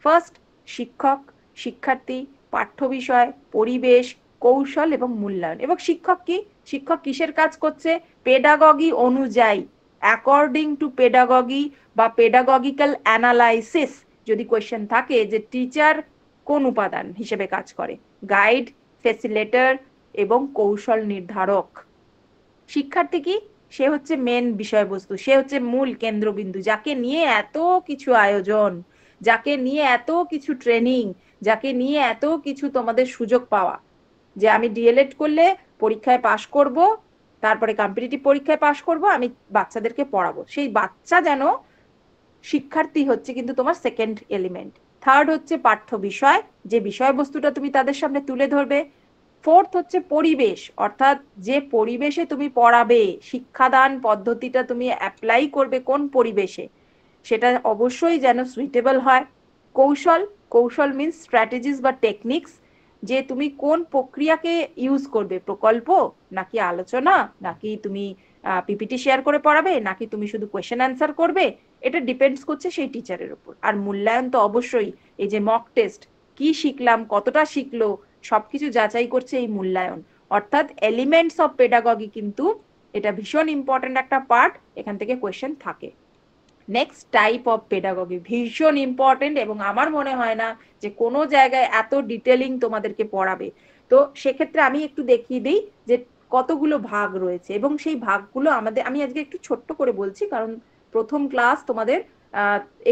ফার্স্ট, শিক্ষক, শিক্ষার্থী, পাঠ্য বিষয়, পরিবেশ, কৌশল এবং মূল্যায়ন। এবং শিক্ষক কি, শিক্ষক কিসের কাজ করছে? পেডাগগি অনুযায়ী, অ্যাকর্ডিং টু পেডাগগি বা পেডাগগিক্যাল অ্যানালাইসিস। যদি কোয়েশ্চেন থাকে যে টিচার কোন উপাদান হিসেবে কাজ করে, গাইড, ফেসিলেটর এবং কৌশল নির্ধারক। শিক্ষার্থী কি, সে হচ্ছে মেন বিষয়বস্তু, সে হচ্ছে মূল কেন্দ্রবিন্দু, যাকে নিয়ে এত কিছু আয়োজন, যাকে নিয়ে এত কিছু ট্রেনিং, যাকে নিয়ে এত কিছু তোমাদের সুযোগ পাওয়া, যে আমি ডিএলএড করলে পরীক্ষায় পাশ করব, তারপরে কম্পিটিটিভ পরীক্ষায় পাশ করব, আমি বাচ্চাদেরকে পড়াবো, সেই বাচ্চা যেন, শিক্ষার্থী হচ্ছে কিন্তু তোমার সেকেন্ড এলিমেন্ট। থার্ড হচ্ছে পাঠ্য বিষয়, যে বিষয়বস্তুটা তুমি তাদের সামনে তুলে ধরবে। ফোর্থ হচ্ছে পরিবেশ, অর্থাৎ যে পরিবেশে তুমি পড়াবে, শিক্ষাদান পদ্ধতিটা তুমি অ্যাপ্লাই করবে কোন পরিবেশে, সেটা অবশ্যই যেন সুইটেবল হয়। কৌশল, কৌশল মিন্স স্ট্র্যাটেজিস বা টেকনিক্স, যে তুমি কোন প্রক্রিয়াকে ইউজ করবে, প্রকল্প নাকি আলোচনা, নাকি তুমি পিপিটি শেয়ার করে পড়াবে, নাকি তুমি শুধু কোয়েশ্চেন অ্যান্সার করবে, এটা ডিপেন্ডস করছে সেই টিচারের উপর। আর মূল্যায়ন তো অবশ্যই, এই যে মক টেস্ট, কি শিখলাম, কতটা শিখলো, সবকিছু যাচাই করছে এই মূল্যায়ন। অর্থাৎ এলিমেন্টস অফ পেডাগগি কিন্তু এটা ভীষণ ইম্পর্টেন্ট একটা পার্ট, এখান থেকে কোয়েশ্চেন থাকে। নেক্সট, টাইপ অফ পেডাগগি ভীষণ ইম্পর্টেন্ট, এবং আমার মনে হয় না যে কোনো জায়গায় এত ডিটেলিং তোমাদেরকে পড়াবে। তো সেক্ষেত্রে আমি একটু দেখিয়ে দিই যে কতগুলো ভাগ রয়েছে, এবং সেই ভাগগুলো আমাদের, আমি আজকে একটু ছোট্ট করে বলছি কারণ প্রথম ক্লাস তোমাদের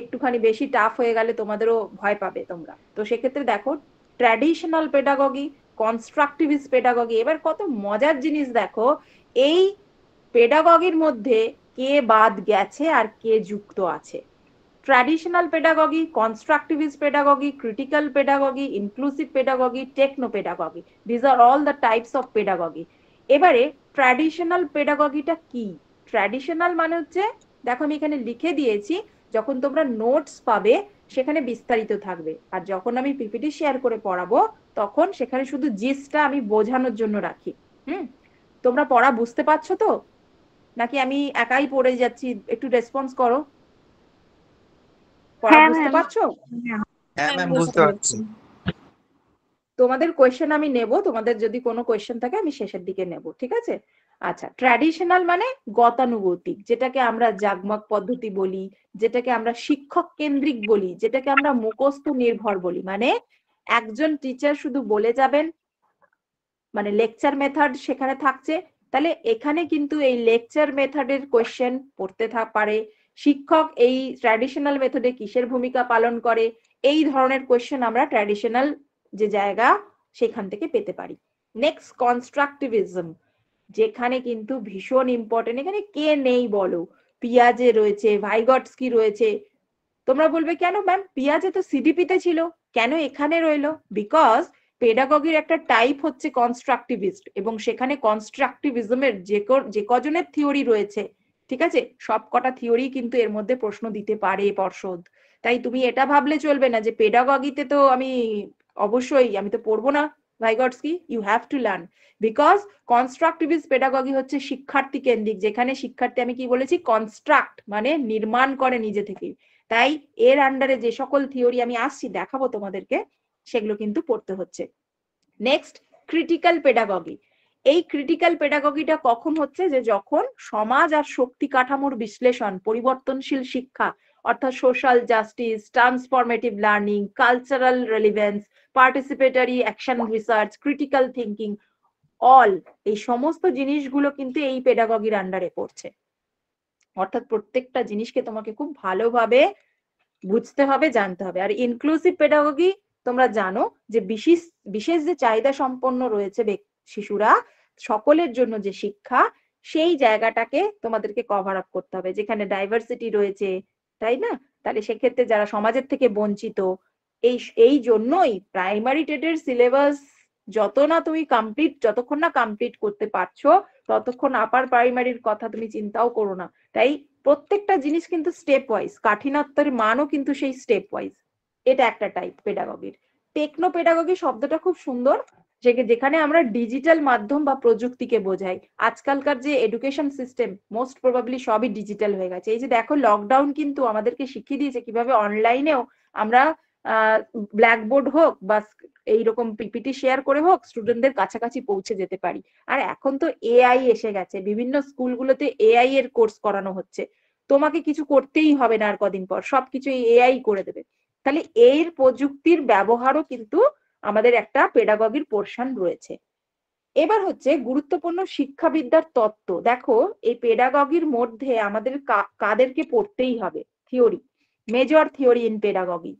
একটুখানি বেশি টাফ হয়ে গেলে তোমাদেরও ভয় পাবে তোমরা। তো সেক্ষেত্রে দেখো, ট্র্যাডিশনাল পেডাগগি, কনস্ট্রাকটিভিস্ট পেডাগগি। এবার কত মজার জিনিস দেখো, এই পেডাগগির মধ্যে কে বাদ গেছে আর কে যুক্ত আছে। Traditional pedagogy, constructivist pedagogy, critical pedagogy, inclusive pedagogy, techno pedagogy, this are all the types of pedagogy. এবারে ট্র্যাডিশনাল পেডাগগিটা কি? ট্র্যাডিশনাল মানে হচ্ছে, দেখো আমি এখানে লিখে দিয়েছি, যখন তোমরা নোটস পাবে সেখানে বিস্তারিত থাকবে, আর যখন আমি পিপিটি শেয়ার করে পড়াবো তখন সেখানে শুধু জিসটা আমি বোঝানোর জন্য রাখি। তোমরা পড়া বুঝতে পারছো তো, নাকি আমি একাই পড়ে যাচ্ছি? একটু রেসপন্স করো, পড়া হ্যাঁ বুঝতে ম্যাম। পারছো? হ্যাঁ ম্যাম, বুঝতে পারছি। তোমাদের কোয়েশ্চেন আমি নেব, তোমাদের যদি কোনো কোয়েশ্চেন থাকে আমি শেষের দিকে নেব, ঠিক আছে? আচ্ছা, ট্র্যাডিশনাল মানে গতানুগতিক, যেটাকে আমরা জাগমগ পদ্ধতি বলি, যেটাকে আমরা শিক্ষক কেন্দ্রিক বলি, যেটাকে আমরা মুখস্থ নির্ভর বলি। মানে একজন টিচার শুধু বলে যাবেন, মানে লেকচার মেথড সেখানে থাকছে, তাহলে এখানে কিন্তু এই লেকচার মেথডের কোয়েশ্চেন পড়তে পারে। শিক্ষক এই ট্র্যাডিশনাল মেথডে কিসের ভূমিকা পালন করে, এই ধরনের কোয়েশ্চেন আমরা ট্র্যাডিশনাল যে জায়গা সেখান থেকে পেতে পারি। নেক্সট, কনস্ট্রাকটিভিজম, যেখানে কিন্তু ভীষণ ইম্পর্টেন্ট। এখানে কে নেই বলো? পিয়াজে রয়েছে, ভাইগটস্কি রয়েছে। তোমরা বলবে কেন ম্যাম, পিয়াজে তো সিডিপিতে ছিল, কেন এখানে রইলো? বিকজ পেডাগগির একটা টাইপ হচ্ছে কনস্ট্রাকটিভিস্ট, এবং সেখানে কনস্ট্রাকটিভিজমের যে কজনের থিওরি রয়েছে, ঠিক আছে, সব কটা থিওরি কিন্তু এর মধ্যে প্রশ্ন দিতে পারে পর্ষদ। তাই তুমি এটা ভাবলে চলবে না যে পেডাগগিতে তো আমি অবশ্যই আমি তো পড়বো না Vygotsky. You have to learn, because constructivist pedagogy হচ্ছে শিক্ষার্থী কেন্দ্রিক, যেখানে শিক্ষার্থী, আমি কি বলেছি, কনস্ট্রাক্ট মানে নির্মাণ করে নিজে থেকে। তাই এর আন্ডারে যে সকল থিওরি আমি আসছি দেখাবো তোমাদেরকে, সেগুলো কিন্তু পড়তে হচ্ছে। Next, critical pedagogy. এই ক্রিটিক্যাল পেডাগগিটা কখন হচ্ছে? যে যখন সমাজ আর শক্তি কাঠামোর বিশ্লেষণ, পরিবর্তনশীল শিক্ষা, অর্থাৎ social justice, transformative learning, cultural relevance, participatory action research, critical thinking, all এই সমস্ত জিনিসগুলো কিন্তু এই পেডাগগির আন্ডারে পড়ছে। অর্থাৎ প্রত্যেকটা জিনিসকে তোমাকে খুব ভালোভাবে বুঝতে হবে, জানতে হবে। আর ইনক্লুসিভ পেডাগগি তোমরা জানো যে বিশেষ যে চাহিদা সম্পন্ন রয়েছে শিশুরা সকলের জন্য যে শিক্ষা, সেই জায়গাটাকে তোমাদেরকে কভার আপ করতে হবে, যেখানে ডাইভার্সিটি রয়েছে, তাই না? তাহলে সেক্ষেত্রে যারা সমাজের থেকে বঞ্চিত, এই জন্যই প্রাইমারি টেটের সিলেবাস যতক্ষণ না কমপ্লিট করতে পারছো, ততক্ষণ আপার প্রাইমারির কথা তুমি চিন্তাও করো না। তাই প্রত্যেকটা জিনিস কিন্তু স্টেপ ওয়াইজ, কাঠিন্যতার মানও কিন্তু সেই স্টেপ ওয়াইজ। এটা একটা টাইপ পেডাগগির। টেকনো পেডাগগি শব্দটা খুব সুন্দর, যেখানে আমরা ডিজিটাল মাধ্যম বা প্রযুক্তিকে বোঝাই। আজকালকার যে এডুকেশন সিস্টেম মোস্ট প্রবাবলি সবই ডিজিটাল হয়ে গেছে। এই যে দেখো, লকডাউন কিন্তু আমাদেরকে শিখিয়ে দিয়েছে কিভাবে অনলাইনেও আমরা ব্ল্যাকবোর্ড হোক বা এইরকম পিপিটি শেয়ার করে হোক স্টুডেন্টদের কাছাকাছি পৌঁছে যেতে পারি। আর এখন তো এআই এসে গেছে, বিভিন্ন স্কুলগুলোতে এআই এর কোর্স করানো হচ্ছে। তোমাকে কিছু করতেই হবে না, আর কদিন পর সবকিছু এআই করে দেবে। তাহলে এর প্রযুক্তির ব্যবহারও কিন্তু আমাদের একটা পেডাগগির পোরশন রয়েছে। এবার হচ্ছে গুরুত্বপূর্ণ শিক্ষাবিদ্যার তত্ত্ব। দেখো, এই পেডাগগির মধ্যে আমাদের কাদেরকে পড়তেই হবে? Theory, major theory in pedagogy,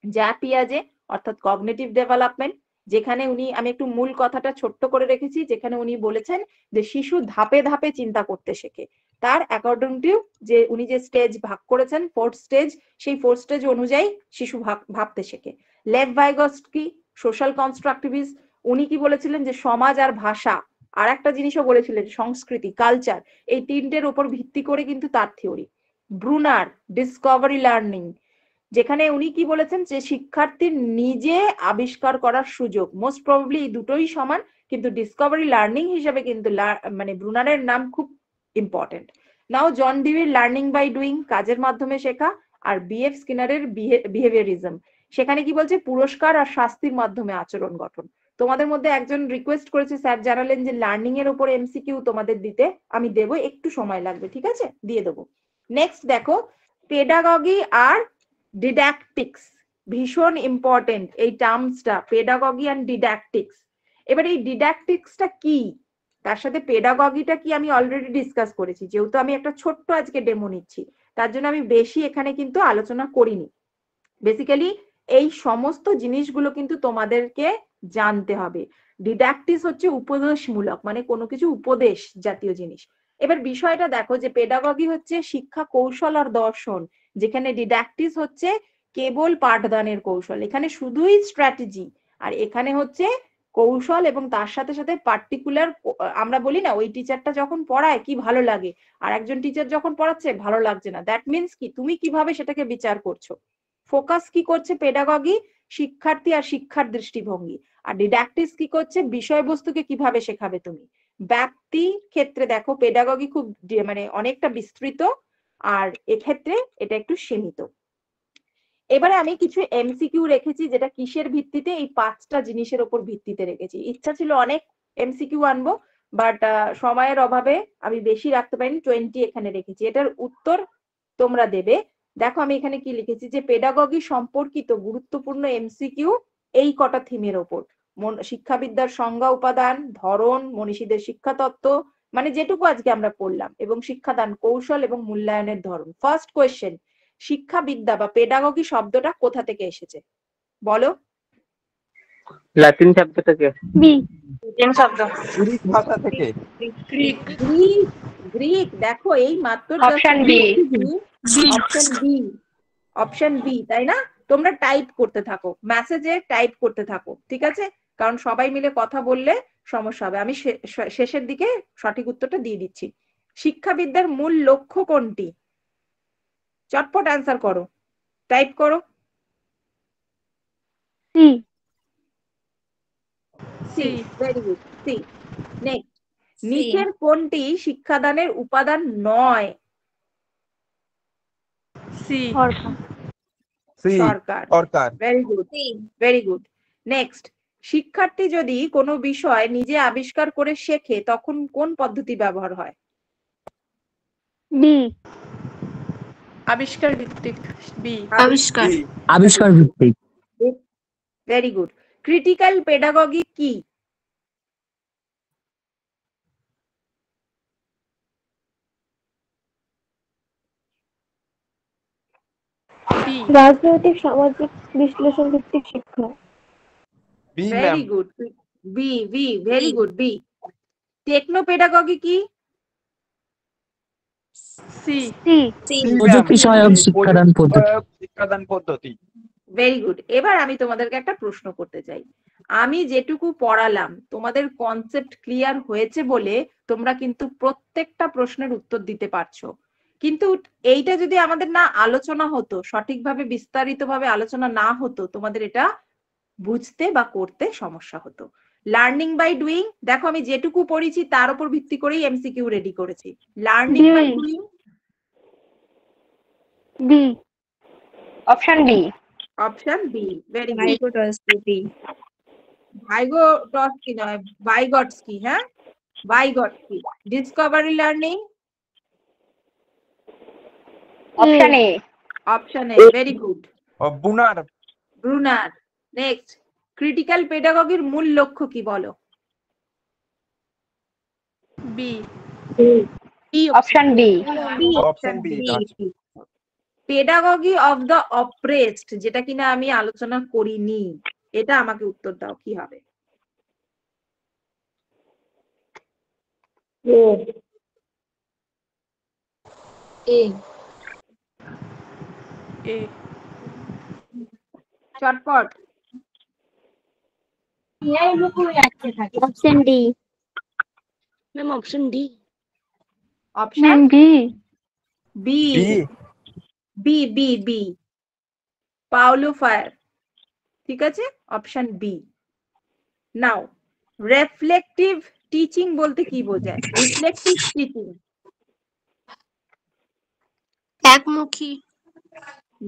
যা পিয়াজে, অর্থাৎ কগনিটিভ ডেভেলপমেন্ট, যেখানে আমি একটু মূল কথাটা ছোট্ট করে রেখেছি, যেখানে উনি বলেছেন যে শিশু ধাপে ধাপে চিন্তা করতে শেখে। তার অ্যাকর্ডিং টু যে উনি যে স্টেজ ভাগ করেছেন, 4 স্টেজ, সেই 4 স্টেজ অনুযায়ী শিশু ভাবতে শেখে। লেভ ভাইগস্কি, সোশ্যাল কনস্ট্রাকটিভিস্ট, উনি কি বলেছিলেন যে সমাজ আর ভাষা, আর একটা জিনিসও বলেছিলেন সংস্কৃতি, কালচার, এই তিনটের উপর ভিত্তি করে কিন্তু তার থিওরি। ব্রুনার, ডিসকভারি লার্নিং, যেখানে উনি কি বলেছেন যে শিক্ষার্থীর নিজে আবিষ্কার করার সুযোগ। মোস্ট প্রবাবলি এই দুটোই সমান, কিন্তু ডিসকভারি লার্নিং হিসেবে কিন্তু মানে ব্রুনারের নাম খুব ইম্পর্টেন্ট। নাও জন ডিউইর লার্নিং বাই ডুইং, কাজের মাধ্যমে শেখা। আর বিএফ স্কিনারের বিহেভিয়ারিজম, সেখানে কি বলছে পুরস্কার আর শাস্তির মাধ্যমে আচরণ গঠন। তোমাদের মধ্যে একজন রিকোয়েস্ট করেছে, স্যার জানালেন যে লার্নিং এর উপর এমসিকিউ তোমাদের দিতে, আমি দেবো, একটু সময় লাগবে, ঠিক আছে, দিয়ে দেবো। নেক্সট দেখো, পেডাগগি আর ডিডাকটিক্স, ভীষণ ইম্পর্টেন্ট এই টার্মসটা, পেডাগগি এন্ড ডিডাকটিক্স। এবার এই ডিডাকটিক্সটা কি, তার সাথে পেডাগগিটা কি আমি অলরেডি ডিসকাস করেছি। যেহেতু আমি একটা ছোট্ট আজকে ডেমো নিচ্ছি, তার জন্য আমি বেশি এখানে কিন্তু আলোচনা করিনি। বেসিক্যালি এই সমস্ত জিনিসগুলো কিন্তু তোমাদেরকে জানতে হবে। ডিডাকটিক্স হচ্ছে উপদেশমূলক, মানে কোনো কিছু উপদেশ জাতীয় জিনিস। এবার বিষয়টা দেখো যে পেডাগগি হচ্ছে শিক্ষা কৌশল আর দর্শন, যেখানে ডিডাকটিক্স হচ্ছে কেবল পাঠদানের কৌশল, এখানে শুধুই স্ট্র্যাটেজি। আর এখানে হচ্ছে কৌশল, এবং তার সাথে সাথে পার্টিকুলার, আমরা বলি না ওই টিচারটা যখন পড়ায় কি ভালো লাগে, আর একজন টিচার যখন পড়াচ্ছে ভালো লাগছে না, দ্যাট মিনস কি তুমি কিভাবে সেটাকে বিচার করছো। ফোকাস কি করছে পেডাগগি, শিক্ষার্থী আর শিক্ষার দৃষ্টিভঙ্গি। আর ডিডাকটিক্স কি করছে, বিষয়বস্তুকে কিভাবে শেখাবে তুমি। ব্যাপ্তি ক্ষেত্রে দেখো পেডাগগি খুব মানে অনেকটা বিস্তৃত, আর এক্ষেত্রে এটা একটু সীমিত। এবারে আমি কিছু এমসিকিউ রেখেছি, যেটা কিসের ভিত্তিতে, এই 5টা জিনিসের উপর ভিত্তিতে রেখেছি। ইচ্ছা ছিল অনেক এমসিকিউ আনবো, বাট সময়ের অভাবে আমি বেশি রাখতে পারিনি, 20 এখানে রেখেছি। এটার উত্তর তোমরা দেবে। দেখো আমি এখানে কি লিখেছি, যে পেডাগগি সম্পর্কিত গুরুত্বপূর্ণ এমসিকিউ এই কটা থিমের ওপর: শিক্ষাবিদ্যার সংজ্ঞা, উপাদান, ধরন, মনীষীদের শিক্ষা তত্ত্ব, মানে যেটুকু আজকে আমরা পড়লাম, এবং শিক্ষাদান কৌশল এবং মূল্যায়নের ধরন। ফার্স্ট কোয়েশ্চেন, শিক্ষাবিদ্যা বা পেডাগগি শব্দটা কোথা থেকে এসেছে বলো? লাতিন শব্দ থেকে। বি। শব্দ গ্রিক ভাষা থেকে। গ্রিক। দেখো এই মাত্র option B. Option B, option B, তাই না? তোমরা টাইপ করতে থাকো, মেসেজে টাইপ করতে থাকো, ঠিক আছে? কারণ সবাই মিলে কথা বললে সমস্যা হবে। আমি শেষের দিকে সঠিক উত্তরটা দিয়ে দিচ্ছি। শিক্ষাবিদ্যার মূল লক্ষ্য কোনটি? চটপট অ্যান্সার করো, টাইপ করো। C. C, very good, C. Next, নিচের কোনটি শিক্ষাদানের উপাদান নয়? সি। সরকার। Very good, very good. Next, শিক্ষার্থী যদি কোনো বিষয় নিজে আবিষ্কার করে শেখে, তখন কোন পদ্ধতি ব্যবহার হয়? বি। আবিষ্কার ভিত্তিক। বি। আবিষ্কার ভিত্তিক। Very good. ক্রিটিক্যাল পেডাগগি কি? বি। রাজনৈতিক সামাজিক বিশ্লেষণ ভিত্তিক শিক্ষা। B very good, B B very good B. Techno pedagogy কি? সি সি প্রযুক্তি সহায়ক শিক্ষাদান পদ্ধতি। শিক্ষাদান পদ্ধতি। Very good. এবার আমি তোমাদেরকে একটা প্রশ্ন করতে চাই। আমি যেটুকু পড়ালাম তোমাদের কনসেপ্ট ক্লিয়ার হয়েছে বলে তোমরা কিন্তু প্রত্যেকটা প্রশ্নের উত্তর দিতে পারছো, কিন্তু এইটা যদি আমাদের না আলোচনা হতো, সঠিকভাবে বিস্তারিতভাবে আলোচনা না হতো, তোমাদের এটা বুঝতে বা করতে সমস্যা হতো। লার্নিং বাই ডুইং, দেখো আমি যেটুকু পড়েছি তার উপর ভিত্তি করেই এমসিকিউ রেডি করেছি। Learning by doing B option B option B very good. Vygotsky নয়, ভাইগটস্কি। হ্যাঁ, Vygotsky. Discovery learning option A option A very good. Bruner. Bruner. Next, critical পেডাগগির মূল লক্ষ্য কি বলো? B option B option B. Pedagogy of the oppressed, যেটা কিনা আমি আলোচনা করিনি, এটা আমাকে উত্তর দাও কি হবে? এ চটপট। Option D ma'am option D. Option B B B. B B B Paulo Freire. ঠিক আছে, option B. Now, reflective teaching বলতে কি বোঝায়? রিফ্লেকটিভ টিচিং একমুখী।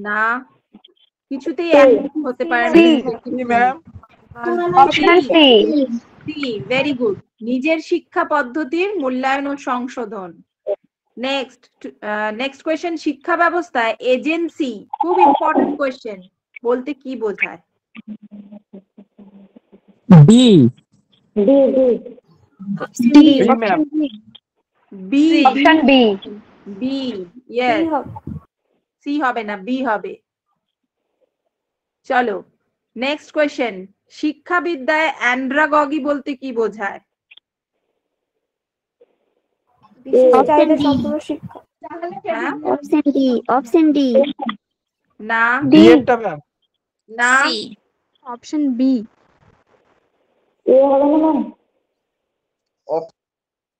না, কিছুতেই একমুখী হতে পারে না। Ma'am option C C very good. নিজের শিক্ষা পদ্ধতির মূল্যায়ন ও সংশোধন। নেক্সট কোয়েশ্চেন, শিক্ষা ব্যবস্থায় এজেন্সি, খুব ইম্পর্টেন্ট কোয়েশ্চেন, বলতে কি বোঝায়? B ma'am B option B B yes, C হবে না, বি হবে। চলো নেক্সট কোয়েশ্চেন, শিক্ষাবিদ্যায় অ্যান্ড্রাগগি বলতে কি বোঝায়? হ্যাঁ? অপশন ডি না ডি এরটা ম্যাম। না, অপশন বি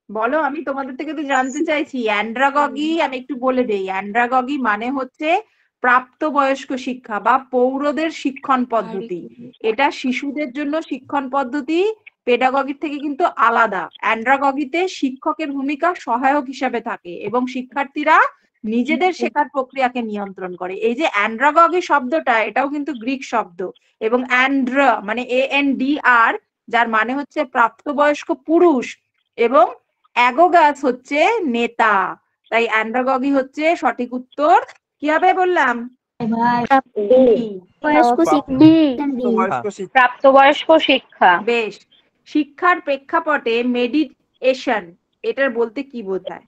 বলো, আমি তোমাদের থেকে তো জানতে চাইছি। অ্যান্ড্রাগগি আমি একটু বলে দেই, অ্যান্ড্রাগগি মানে হচ্ছে প্রাপ্তবয়স্ক শিক্ষা বা পৌরদের শিক্ষণ পদ্ধতি। এটা শিশুদের জন্য শিক্ষণ পদ্ধতি পেডাগগির থেকে কিন্তু আলাদা। অ্যান্ড্রাগগিতে শিক্ষকের ভূমিকা সহায়ক হিসাবে থাকে এবং শিক্ষার্থীরা নিজেদের শেখার প্রক্রিয়াকে নিয়ন্ত্রণ করে। এই যে অ্যান্ড্রাগগি শব্দটা, এটাও কিন্তু গ্রিক শব্দ, এবং অ্যান্ড্রা মানে ANDR, যার মানে হচ্ছে প্রাপ্তবয়স্ক পুরুষ, এবং অ্যাগোগাস হচ্ছে নেতা। তাই অ্যান্ড্রাগগি হচ্ছে সঠিক উত্তর। কি হবে বললাম? প্রাপ্তবয়স্ক শিক্ষা। বেশ। শিক্ষার প্রেক্ষাপটে মেডিটেশন, এটার বলতে কি বোঝায়?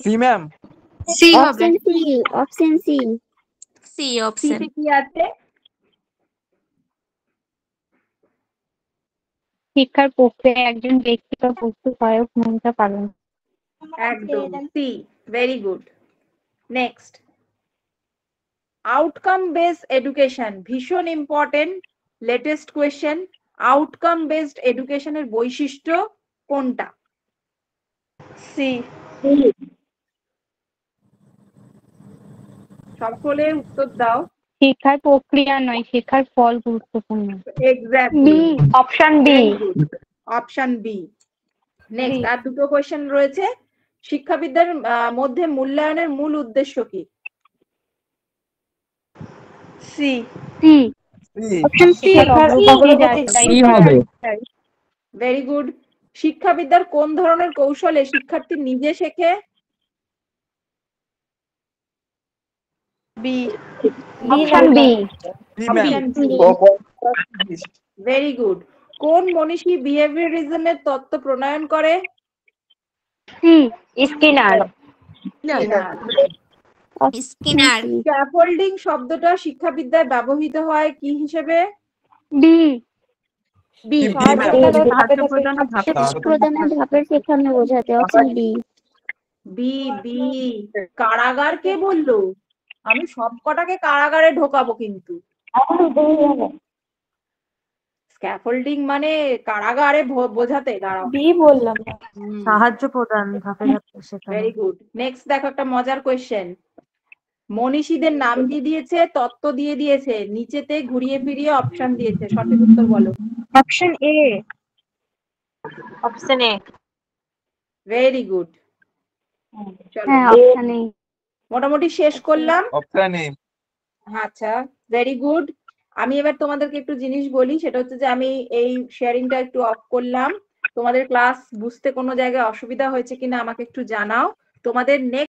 C ma'am. সি হবে। অপশন সি সি সিতে কি আছে? শিক্ষার প্রক্রিয়ায় একজন ব্যক্তি বা বস্তু সহায়ক ভূমিকা পালন। একদম C very good. Next, outcome based education, ভীষণ important latest question. Outcome based এডুকেশনের বৈশিষ্ট্য কোনটা? সি সকলে উত্তর দাও। শিক্ষার প্রক্রিয়া নয়, শিক্ষার ফল গুরুত্বপূর্ণ। Exactly, option B option B. Next, আর দুটো কোয়েশ্চেন রয়েছে। শিক্ষাবিদ্যার মধ্যে মূল্যায়নের মূল উদ্দেশ্য কি? C C option C C হবে। Very good. শিক্ষাবিদ্যার কোন ধরনের কৌশলে শিক্ষার্থী নিজে শেখে? B option B very good. কোন মনীষী বিহেভিয়ারিজমের তত্ত্ব প্রণয়ন করে? C Skinner. স্কিনার স্ক্যাফোল্ডিং শব্দটা শিক্ষাবিদ্যায় ব্যবহৃত হয় কি হিসেবে? D B. প্রদানের ধাপের সেখানে বোঝাতে অপশন ডি। বি বি কারাগার কে বললো? আমি সব কটাকে কারাগারে ঢোকাবো কিন্তু। স্ক্যাফোল্ডিং মানে কারাগারে বোঝাতে। দাঁড়াও, বি বললাম। সাহায্য প্রদান ধাপে ধাপে সেখানে। Very good. নেক্সট দেখো একটা মজার কোয়েশ্চেন। মনীষীদের নাম দিয়ে দিয়েছে, তত্ত্ব দিয়ে দিয়েছে, নিচেতে ঘুরিয়ে ফিরিয়ে অপশন দিয়েছে। সঠিক উত্তর বলো। Option A. Option A. Very good. চলো হ্যাঁ অপশন এ। মোটামুটি শেষ করলাম। Option A. আচ্ছা, ভেরি গুড। আমি এবার তোমাদেরকে একটু জিনিস বলি, সেটা হচ্ছে যে আমি এই শেয়ারিংটা একটু অফ করলাম। তোমাদের ক্লাস বুঝতে কোনো জায়গায় অসুবিধা হয়েছে কিনা আমাকে একটু জানাও। তোমাদের নেক্সট